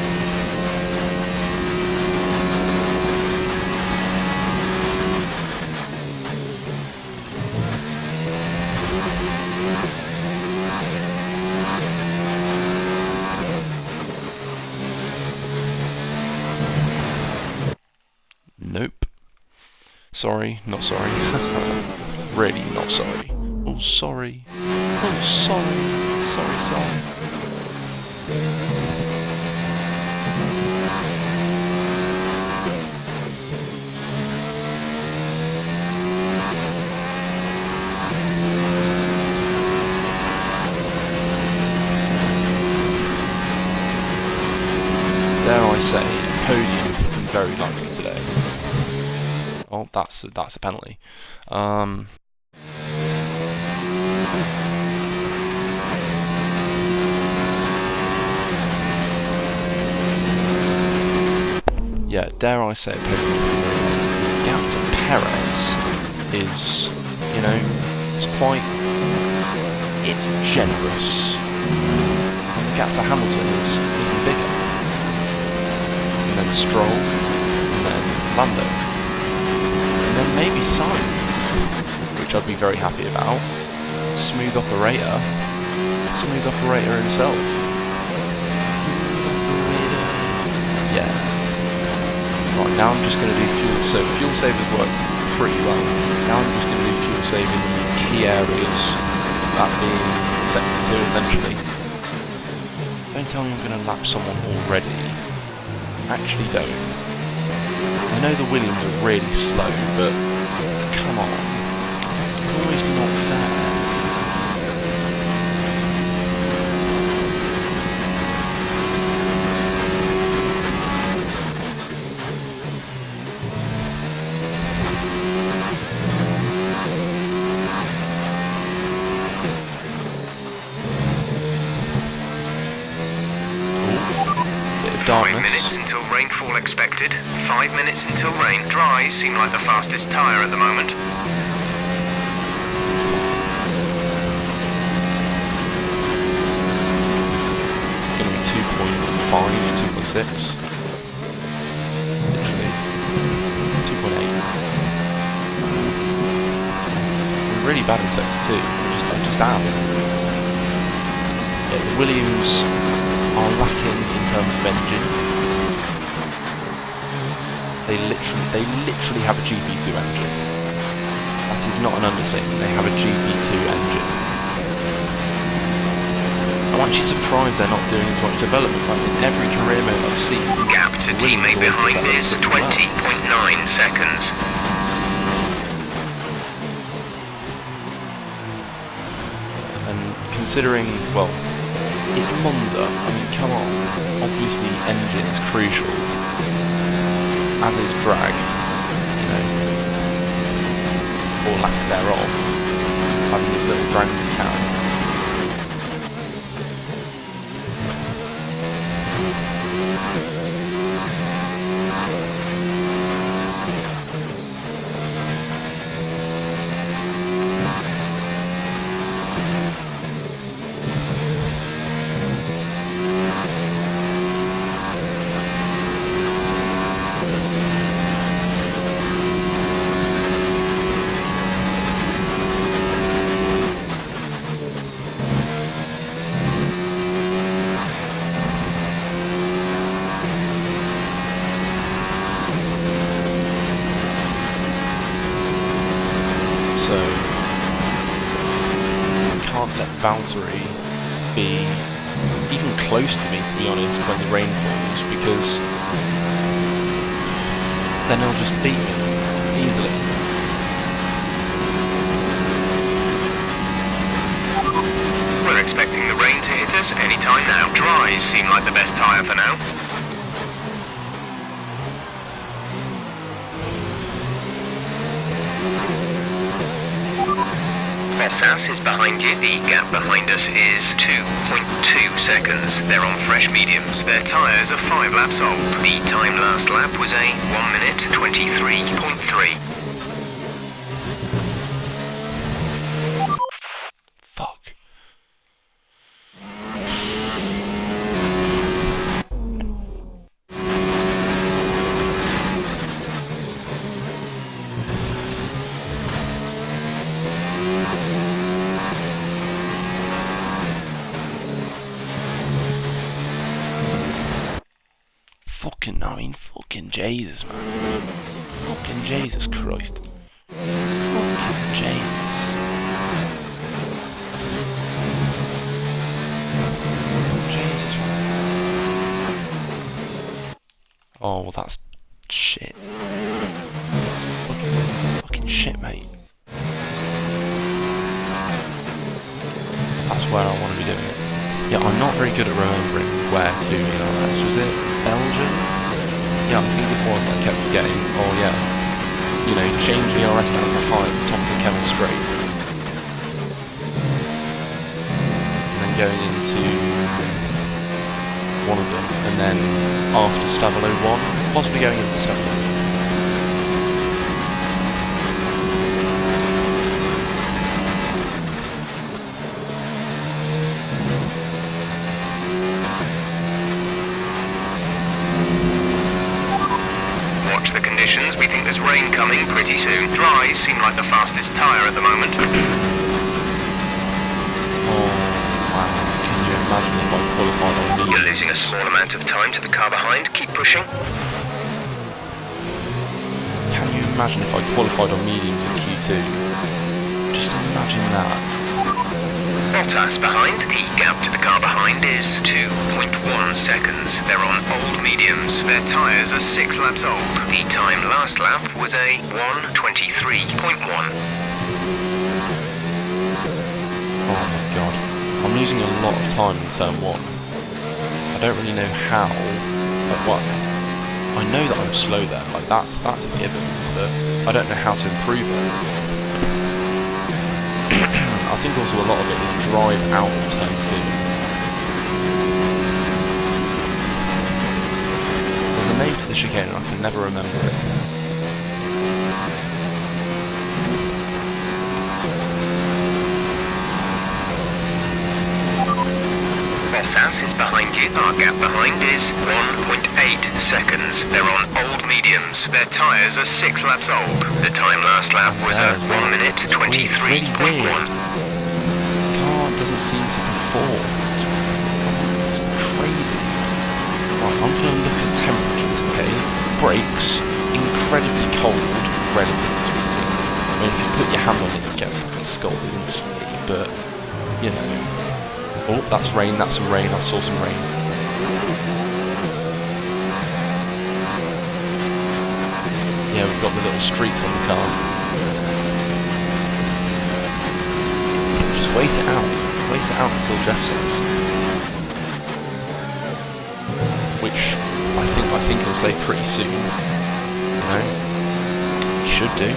Nope. Sorry, not sorry. Really not sorry. Oh, sorry. Oh, sorry. Sorry. Dare I say, podium looking very likely today. Oh, that's a penalty. Yeah, dare I say, podium. The gap to Perez is, you know, it's generous. And the gap to Hamilton is even bigger. And then Stroll, and then Lando. And then maybe Sainz, which I'd be very happy about. Smooth operator himself. Yeah. Right, now I'm just going to do fuel. So fuel savers work pretty well. Now I'm just going to do fuel saving in the key areas, that being sector 2 essentially. Don't tell me I'm going to lap someone already. Actually don't. I know the Williams are really slow, but come on. It's always not fair. Darkness. 5 minutes until rainfall expected. 5 minutes until rain. Dries seem like the fastest tyre at the moment. Going to be 2.5, 2.6. Literally. 2.8. We're really bad in sector 2. I just am. Yeah, the Williams are lacking in terms of engine. They literally have a GP2 engine. That is not an understatement. They have a GP2 engine. I'm actually surprised they're not doing as much development. Like in every career mode I've seen. Gap to teammate behind is 20.9 seconds. And considering, well, it's Monza. I mean, come on. Obviously, engine is crucial, as is drag, you know, or lack thereof. Having as little drag as you can. can't let Valtteri be even close to me, to be honest, when the rain falls, because then he'll just beat me easily. We're expecting the rain to hit us any time now. Dries seem like the best tyre for now. Bottas is behind you. The gap behind us is 2.2 seconds. They're on fresh mediums. Their tyres are 5 laps old. The time last lap was a 1 minute 23.3. Fuck. Fucking Jesus, man. Fucking Jesus Christ. Fucking Jesus. Jesus, man. Oh, well, that's shit. Fucking shit, mate. That's where I want to be doing it. Yeah, I'm not very good at remembering where to ERS. Was it Belgium? Yeah, I think it was. I kept forgetting. Oh yeah, you know, change the ERS down to high at the top of the Kevin Straight, and then going into one of them, and then after Stabilo 1, possibly going into Stabilo. We think there's rain coming pretty soon. Dries seem like the fastest tyre at the moment. Oh, wow. Can you imagine if I qualified on mediums? You're losing a small amount of time to the car behind. Keep pushing. Can you imagine if I qualified on mediums in Q2? Just imagine that. Bottas behind. The gap to the car behind is 2.1 seconds. They're on old mediums. Their tyres are 6 laps old. The time last lap was a 1:23.1. Oh my god. I'm losing a lot of time in turn 1. I don't really know how, but what? I know that I'm slow there, like that's a given, but I don't know how to improve it. I think also a lot of it is drive out of turn 2. There's a name for the chicane and I can never remember it. Bottas is behind you. Our gap behind is 1.8 seconds. They're on old mediums. Their tyres are 6 laps old. The time last lap was a 1 minute 23.1. Doesn't seem to perform. It's crazy. Right, I'm going to look at temperatures, okay? Brakes, incredibly cold, relatively speaking. I mean, if you put your hand on it, you get fucking scalded instantly, but, you know. Oh, that's rain, that's some rain, I saw some rain. Yeah, we've got the little streaks on the car. Just wait it out. Wait it out until Jeff says. Which I think he'll say pretty soon. You know? He should do.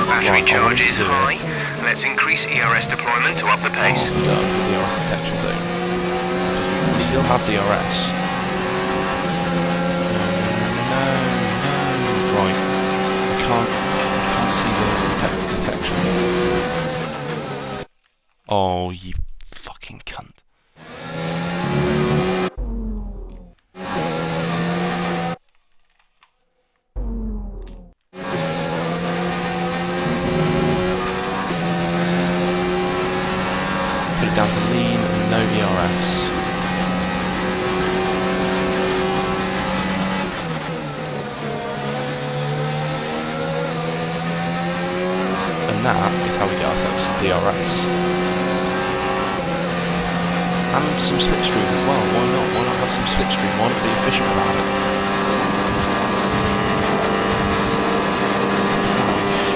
Battery charge is high. Let's increase ERS deployment to up the pace. After the DRS detection zone. We still have DRS. No. Right. I can't see the detection. Oh, you fucking cunt. that is how we get ourselves some DRS. And some slipstream as well, why not? Why not have some slipstream? Why not be efficient about it?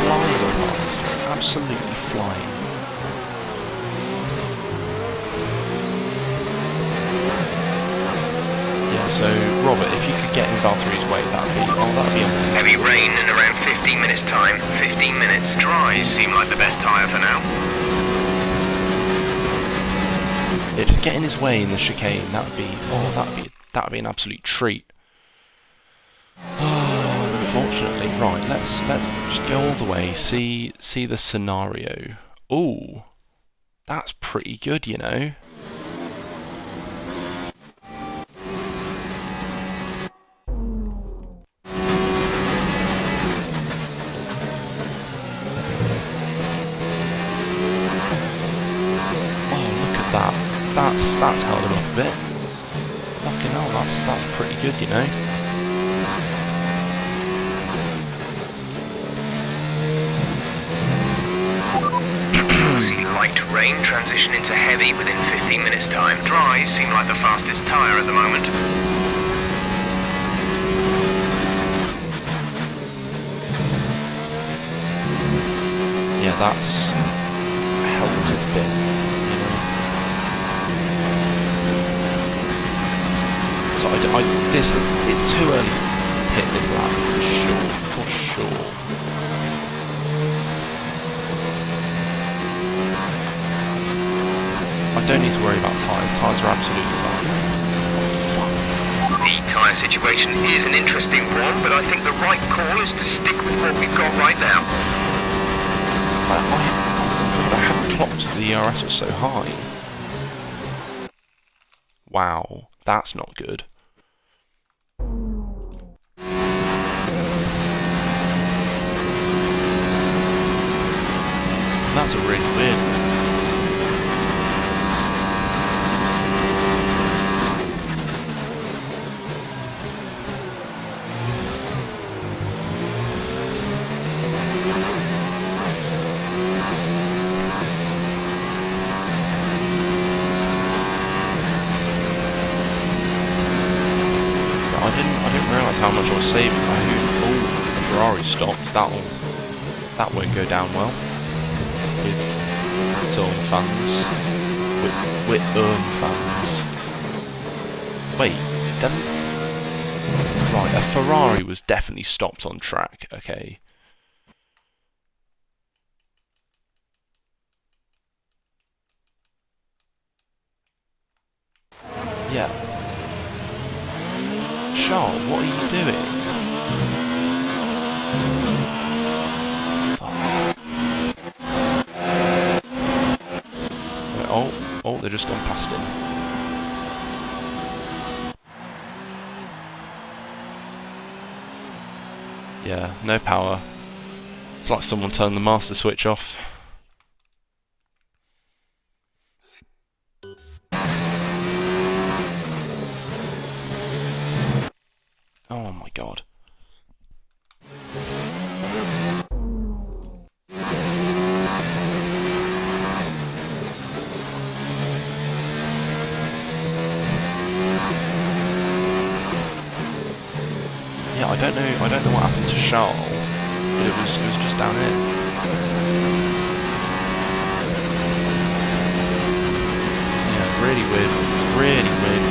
Flying past. Absolutely flying. So, Robert, if you could get in Valtteri's way, that'd be amazing. Heavy rain in around 15 minutes time. 15 minutes. Dries seem like the best tyre for now. Yeah, just get in his way in the chicane. That'd be an absolute treat. Unfortunately, right. Let's just go all the way. See the scenario. Ooh, that's pretty good, you know. That's held him up a bit. Fucking hell, that's pretty good, you know. See light rain transition into heavy within 15 minutes time. Dries seem like the fastest tyre at the moment. Yeah, that's helped a bit. So it's too early to hit this lap, for sure. I don't need to worry about tyres. Tyres are absolutely fine. The tyre situation is an interesting one, but I think the right call is to stick with what we've got right now. I hadn't clocked the ERS was so high. Wow, that's not good. That's a really weird one. I didn't realise how much I was saving. Oh, the Ferrari stopped. That won't go down well. With fans. With fans. Wait, right, a Ferrari was definitely stopped on track, okay. Yeah. Charles, what are you doing? Oh, they've just gone past him. Yeah, no power. It's like someone turned the master switch off. Oh my god. Yeah, I don't know what happened to Charles, but it was just down here. Yeah, really weird. Really weird.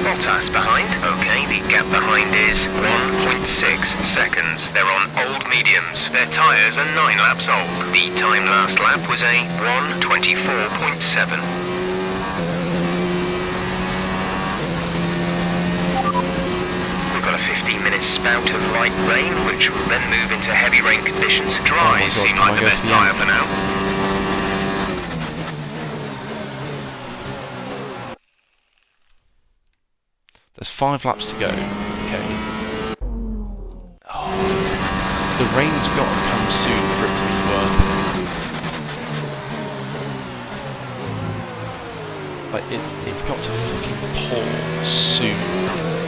Bottas behind. Okay, the gap behind is 1.6 seconds. They're on old mediums. Their tyres are 9 laps old. The time last lap was a 1:24.7. We've got a 15-minute spout of light rain, which will then move into heavy rain conditions. Dries seem like the best tyre for now. There's 5 laps to go, okay. Oh, the rain's got to come soon for it to be worth it. Like, it's got to fucking pour soon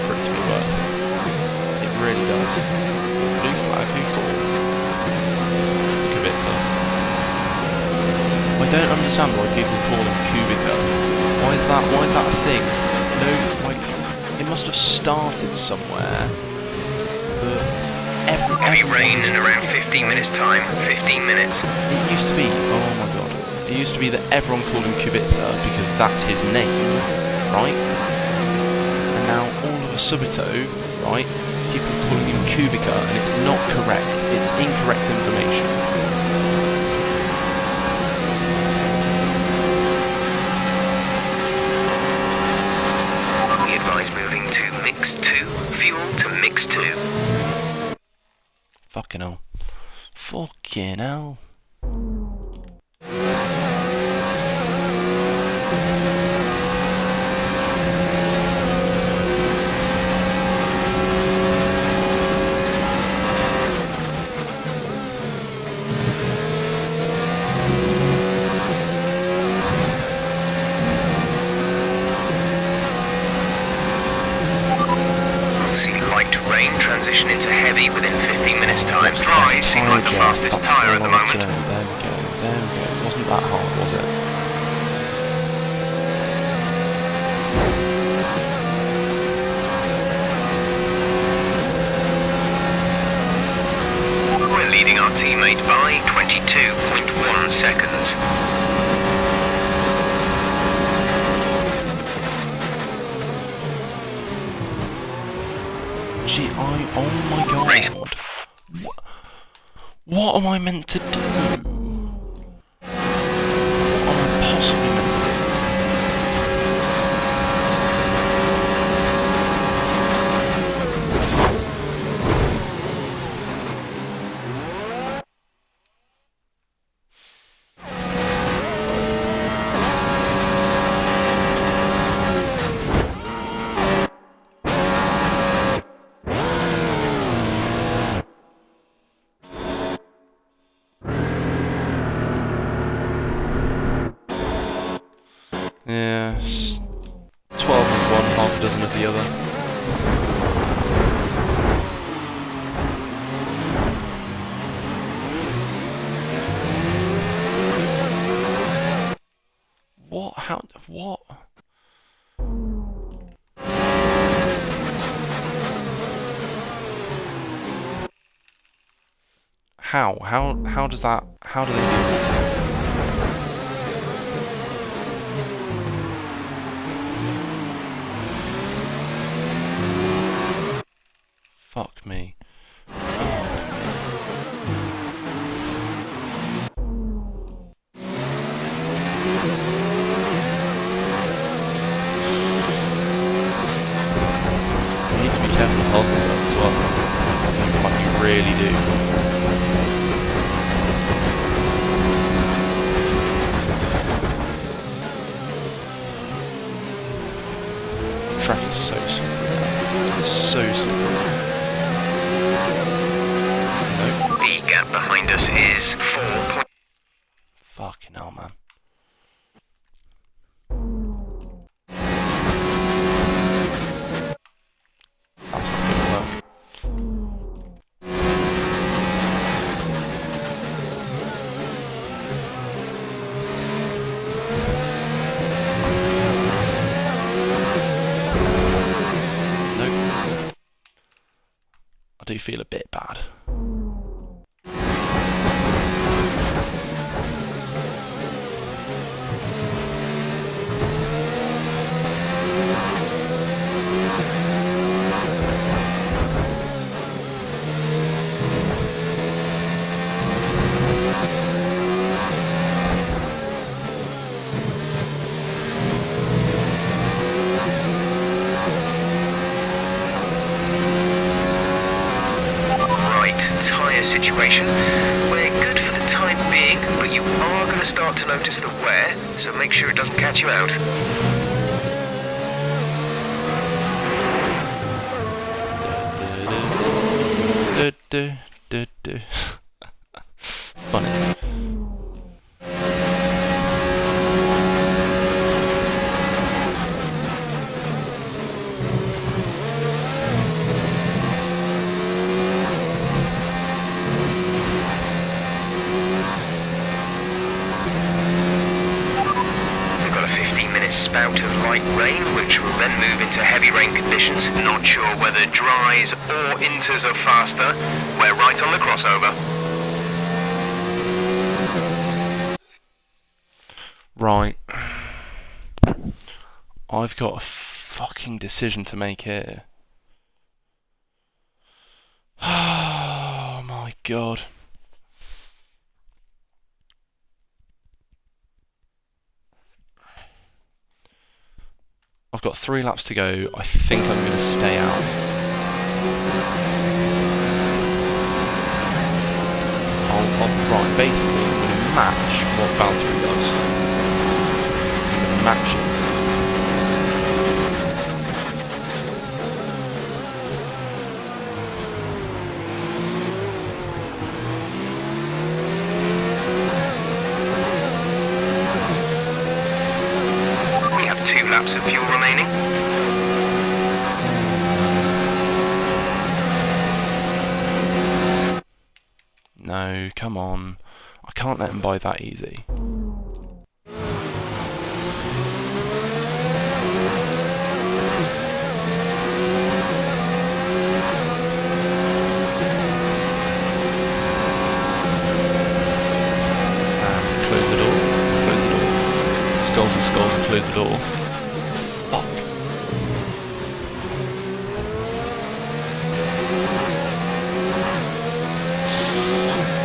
for it to be worth it. It really does. Blue flag, who for? Kubica. I don't understand why people call him Kubica. Why is that a thing? No, like, it must have started somewhere, but heavy rain in around 15 minutes time. 15 minutes. It used to be, oh my god, it used to be that everyone called him Kubica because that's his name, right? And now all of a subito, right, people are calling him Kubica, and it's not correct. It's incorrect information. We advise moving to mix 2, fuel to mix 2. Fucking hell. Fucking hell. See light rain transition into heavy within 15 minutes time. Dry seem like the fastest tyre at the moment. There we go. It wasn't that hard, was it? We're leading our teammate by 22.1 seconds. Gee, oh my god. Race. What am I meant to do? What am I possibly meant to do? Yeah, 12 of one, half a dozen of the other. What? How? What? How? How does that? How do they do that? Fuck me. You need to be careful with health as well. Like you really do. The track is so slippery. It's so slippery. The gap behind us is 4. Fucking hell, man. That's not gonna work. Nope. I do feel a bit bad. Tyre situation. We're good for the time being, but you are going to start to notice the wear, so make sure it doesn't catch you out. Funny. 1 slight spout of light rain, which will then move into heavy rain conditions. Not sure whether dries or inters are faster. We're right on the crossover. Right. I've got a fucking decision to make here. Oh my god. I've got 3 laps to go. I think I'm going to stay out. Right, basically, I'm going to match what Valtteri does. I'm going to match it. We have 2 laps of fuel remaining. No, come on. I can't let him buy that easy. Close the door. Close the door. Skulls and skulls and close the door. Fuck.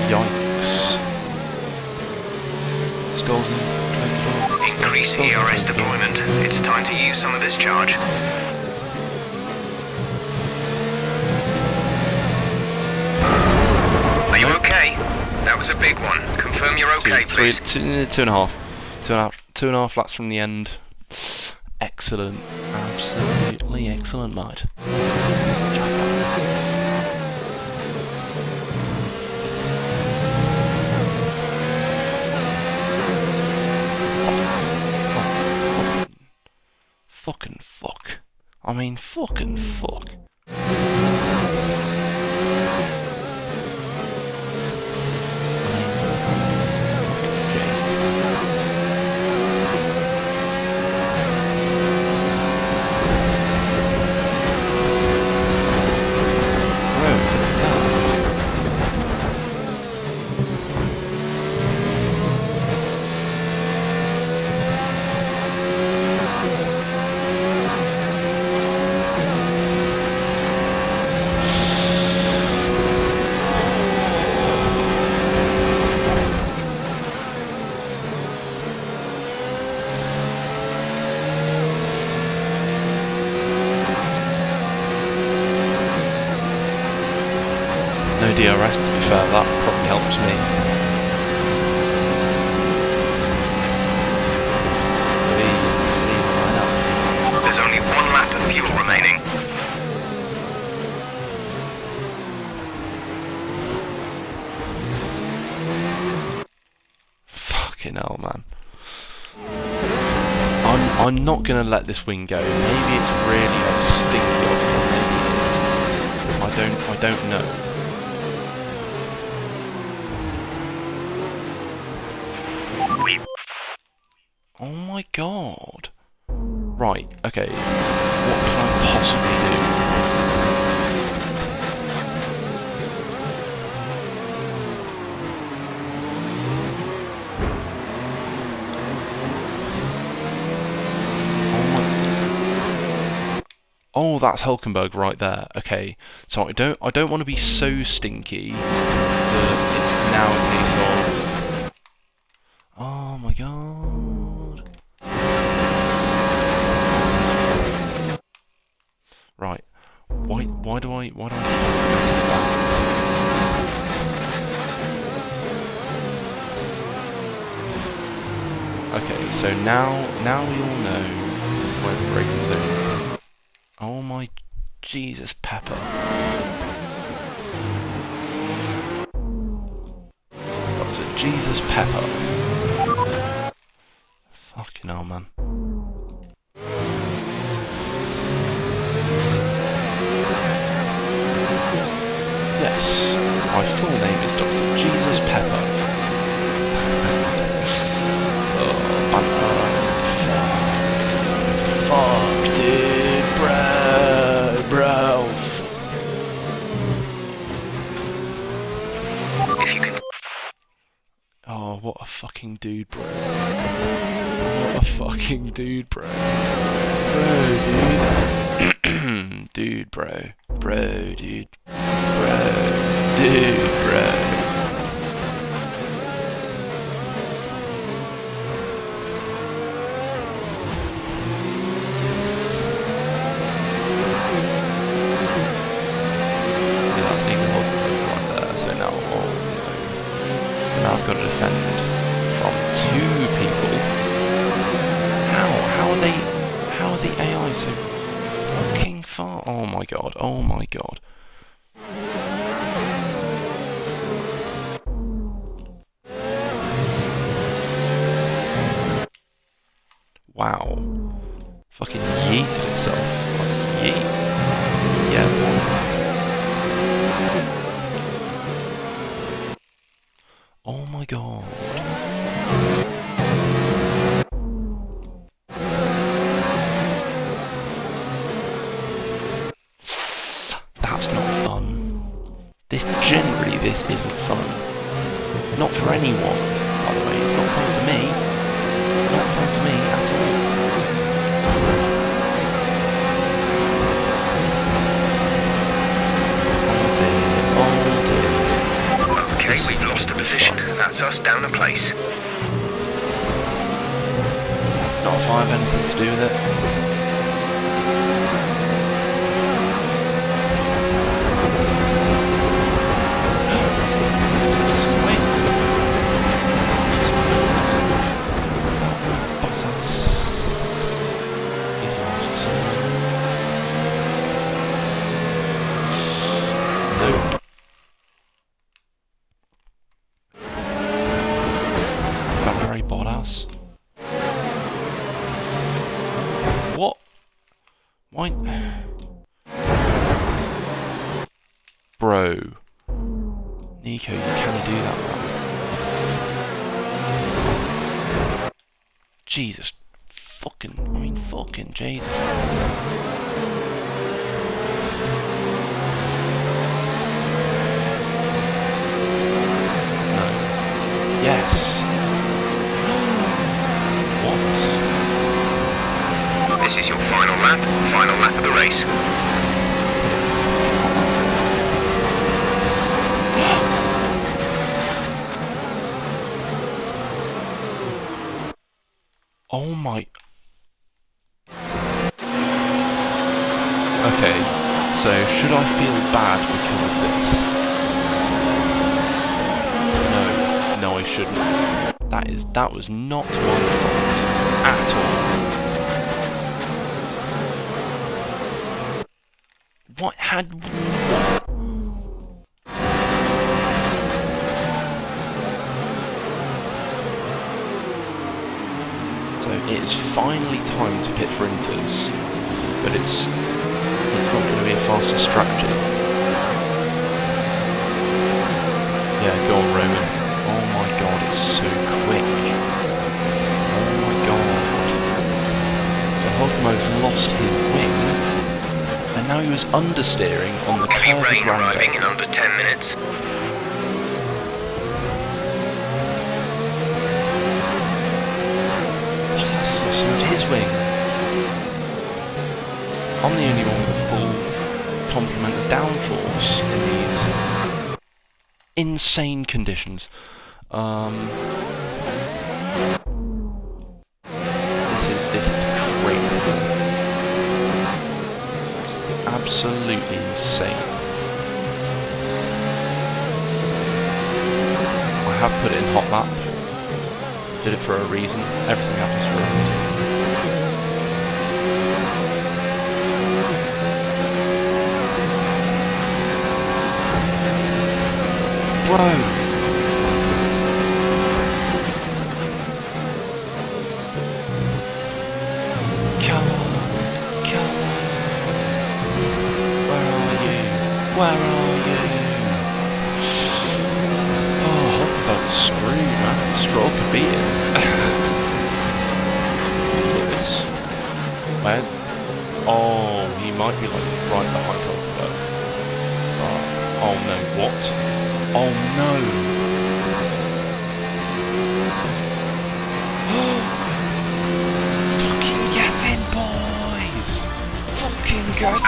Yikes. Skulls and close the door. Increase ERS deployment. It's time to use some of this charge. Are you okay? That was a big one. Confirm you're okay, please. 2.5. 2.5 laps from the end. Excellent. Absolutely excellent, mate. Fucking fuck. I mean, fucking fuck. No DRS, to be fair, that probably helps me. There's only 1 lap of fuel remaining. Fucking hell, man. I'm not gonna let this wing go. Maybe it's really like stinky off, or maybe it isn't. I don't know. Oh my god. Right, okay. What can I possibly do? Oh, that's Hulkenberg right there. Okay, so I don't want to be so stinky that it's now a case of. Oh my god. Right. Why do I Okay, so now we all know where the braking zone is. Oh my Jesus Pepper. Dr. Jesus Pepper. Fucking hell, man. Yes, my full name is Dr. Jesus Pepper. Oh, fuck. if you can... Oh, what a fucking dude, bro. What a fucking dude, bro. Bro, dude. Dude, bro. Bro, dude. Bro. Dude, bro. Now I've got to defend from 2 people. How are the AI so fucking far? Oh my god, oh my god. Wow. Fucking yeeted itself. Like, yeet. Yeah. Oh my god. That's not fun. Generally this isn't fun. Not for anyone, by the way. It's not fun for me. Not fun for me at all. Okay, we've lost a position. That's us down a place. Not if I have anything to do with it. What? Why? Bro. Nico, you can't do that, man. Jesus. Fucking Jesus. No. Yes. What? This is your final lap of the race. Oh my... Okay, so should I feel bad because of this? No, I shouldn't. That was not my fault at all. What had... So it is finally time to pit for inters, but it's not going to be a faster strategy. Yeah, go on, Roman. Oh my god, it's so quick. Oh my god. So Hogmo's lost his wing, and now he was understeering on the Heavy curve rain of arriving in under 10 minutes. Bottas has lost his wing. I'm the only one with a full complement of downforce in these insane conditions. This is crazy. It's absolutely insane. I have put it in hot lap. Did it for a reason. Everything happens for a reason. Bro! Come on! Where are you? Oh, Hockenberg's screwed, man. Stroll could beat him. Look at this. Where? Oh, he might be like right behind Hockenberg. Oh no, what? Oh no!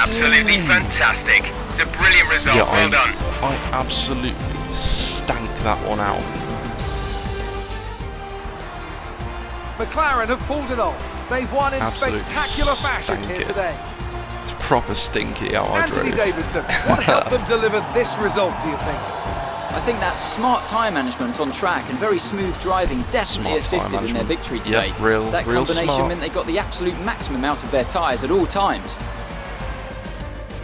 Absolutely fantastic. It's a brilliant result. Yeah, well done. I absolutely stank that one out. McLaren have pulled it off. They've won in Absolutely spectacular fashion here today. It's proper stinky how I Anthony drove. Davidson, what helped them deliver this result, do you think? I think that smart tyre management on track and very smooth driving definitely assisted in their victory today. Yeah, that real combination smart. meant they got the absolute maximum out of their tyres at all times.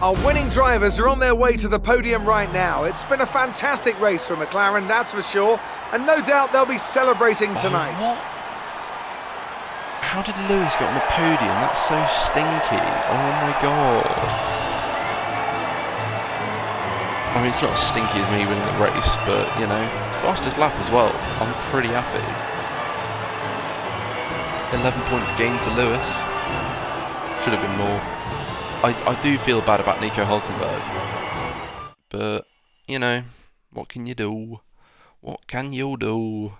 Our winning drivers are on their way to the podium right now. It's been a fantastic race for McLaren, that's for sure, and no doubt they'll be celebrating tonight. What? How did Lewis get on the podium? That's so stinky. Oh my god. I mean, it's not as stinky as me winning the race, but, you know, fastest lap as well. I'm pretty happy. 11 points gained to Lewis. Should have been more. I do feel bad about Nico Hulkenberg. But, you know, what can you do? What can you do?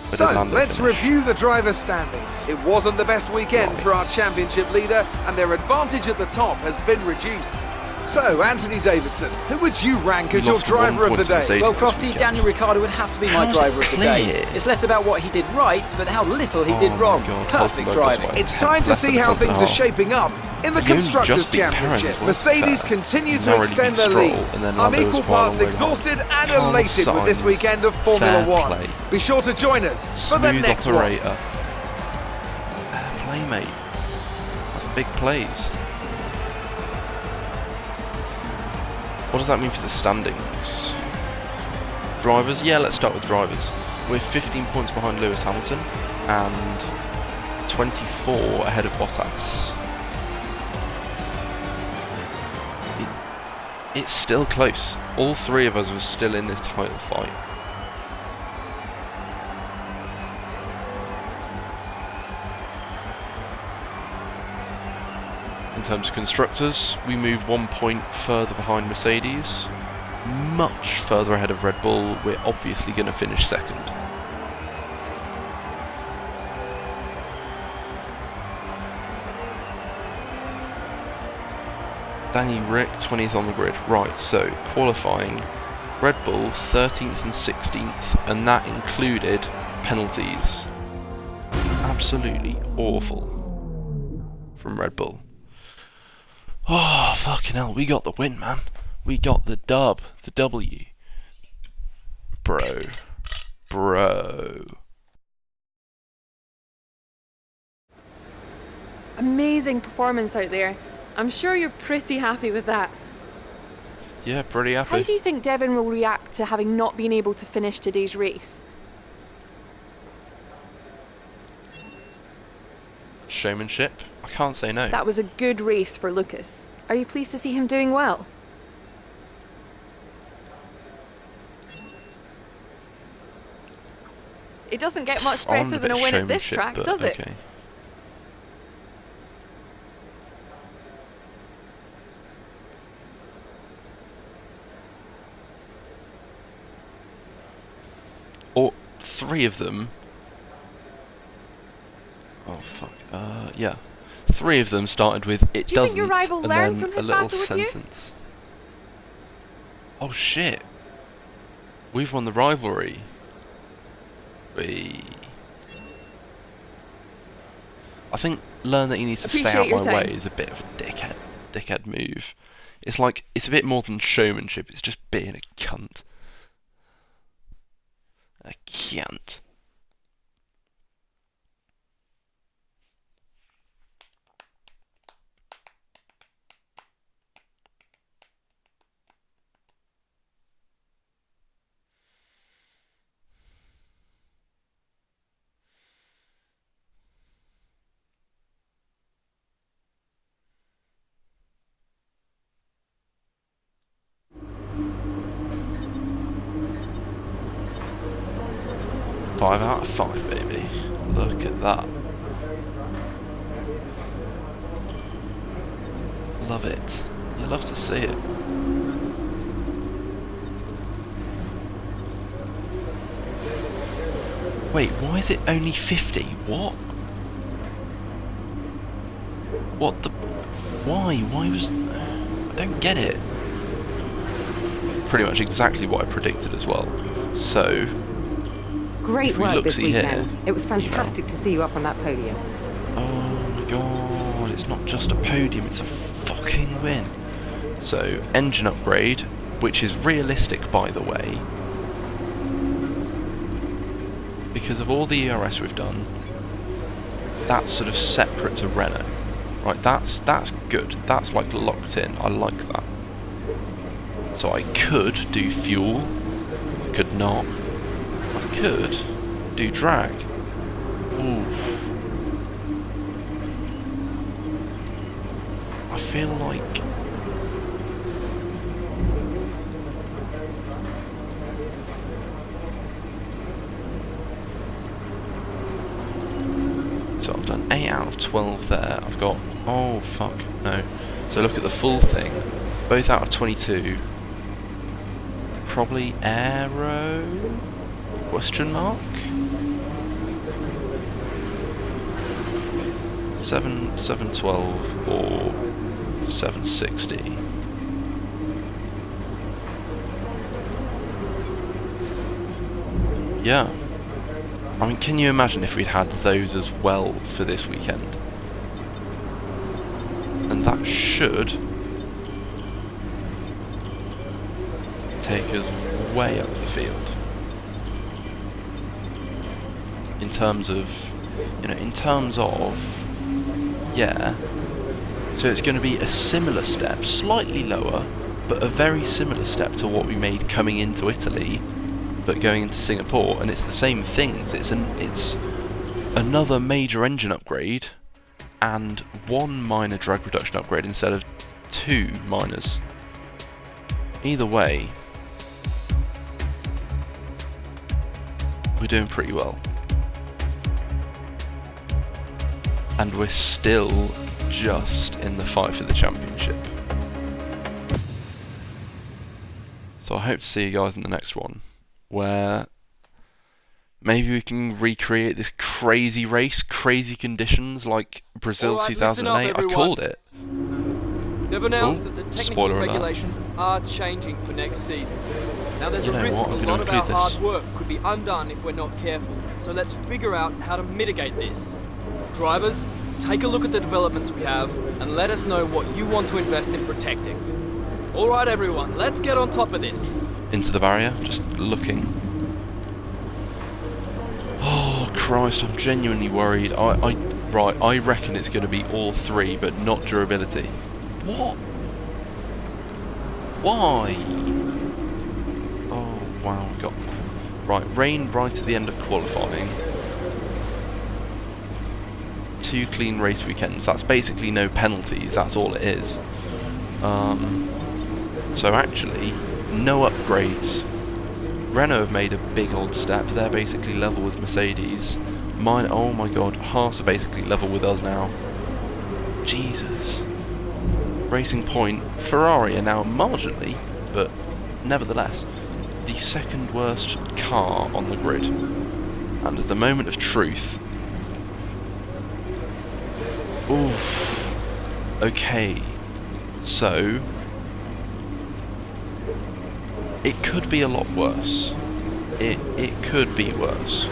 So, let's review the drivers' standings. It wasn't the best weekend for our championship leader, and their advantage at the top has been reduced. So, Anthony Davidson, who would you rank as your driver of the day? Well, Crofty, Daniel Ricciardo would have to be my driver of the day. It's less about what he did right, but how little he did wrong. Perfect driving. It's time to see how things are shaping up in the Constructors' Championship. Mercedes continue to extend their lead. I'm equal parts exhausted and elated with this weekend of Formula One. Be sure to join us for the next one. Play, mate. That's big plays. What does that mean for the standings? Drivers? Yeah, let's start with drivers. We're 15 points behind Lewis Hamilton and 24 ahead of Bottas. It's still close. All three of us are still in this title fight. In terms of constructors, we move 1 point further behind Mercedes, much further ahead of Red Bull. We're obviously going to finish second. Danny Rick, 20th on the grid. Right, so qualifying, Red Bull 13th and 16th, and that included penalties. Absolutely awful from Red Bull. Oh, fucking hell, we got the win, man. We got the dub, the W. Bro. Amazing performance out there. I'm sure you're pretty happy with that. Yeah, pretty happy. How do you think Devon will react to having not been able to finish today's race? Showmanship? I can't say no. That was a good race for Lucas. Are you pleased to see him doing well? It doesn't get much better than a win at this track, does it? Okay. Or three of them. Oh fuck. Yeah. Three of them started with "it Do you doesn't," think your rival and learned then from his a little battle with you? sentence. Oh shit! We've won the rivalry. I think learn that he needs to stay out my way is a bit of a dickhead move. It's like, it's a bit more than showmanship, it's just being a cunt. A cunt. Five out of 5, baby. Look at that. Love it. You love to see it. Wait, why is it only 50? What? Why? Why was... I don't get it. Pretty much exactly what I predicted as well. So... Great if we work look this see weekend. here, It was fantastic to see you up on that podium. Oh my god, it's not just a podium, it's a fucking win. So, engine upgrade, which is realistic by the way, because of all the ERS we've done, that's sort of separate to Renault. Right, that's good. That's like locked in. I like that. So I could do fuel, could not. I could do drag. Oof. I feel like so I've done 8 out of 12 there. I've got, oh fuck, no. So look at the full thing. Both out of 22. Probably aero? Question mark? 712 or 760. Yeah. I mean, can you imagine if we'd had those as well for this weekend? And that should take us way up the field. In terms of, yeah. So it's going to be a similar step, slightly lower, but a very similar step to what we made coming into Italy, but going into Singapore, and it's the same things. It's another major engine upgrade and one minor drag reduction upgrade instead of 2 minors. Either way, we're doing pretty well. And we're still just in the fight for the championship. So I hope to see you guys in the next one, where maybe we can recreate this crazy race, crazy conditions like Brazil 2008. I called it. They've announced that the technical spoiler alert. regulations are changing for next season. Now there's a risk what? a I'm lot gonna of our include hard this. work could be undone if we're not careful. So let's figure out how to mitigate this. Drivers, take a look at the developments we have and let us know what you want to invest in protecting. Alright everyone, let's get on top of this. Into the barrier, just looking. Oh Christ, I'm genuinely worried. I reckon it's going to be all 3, but not durability. What? Why? Oh wow, we got rain right at the end of qualifying. 2 clean race weekends. That's basically no penalties. That's all it is. So actually, no upgrades. Renault have made a big old step. They're basically level with Mercedes. Oh my god, Haas are basically level with us now. Jesus. Racing Point, Ferrari are now marginally, but nevertheless, the second worst car on the grid. And at the moment of truth, oof. Okay, so it could be a lot worse. It could be worse.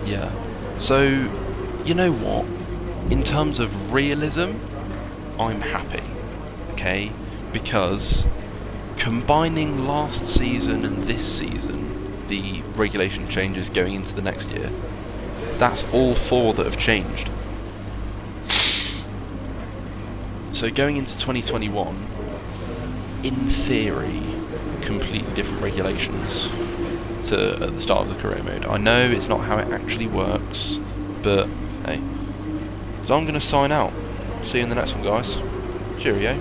Yeah. So, you know what? In terms of realism, I'm happy. Okay? Because combining last season and this season, the regulation changes going into the next year, that's all 4 that have changed. So going into 2021, in theory, completely different regulations to at the start of the career mode. I know it's not how it actually works, but hey. So I'm going to sign out. See you in the next one, guys. Cheerio.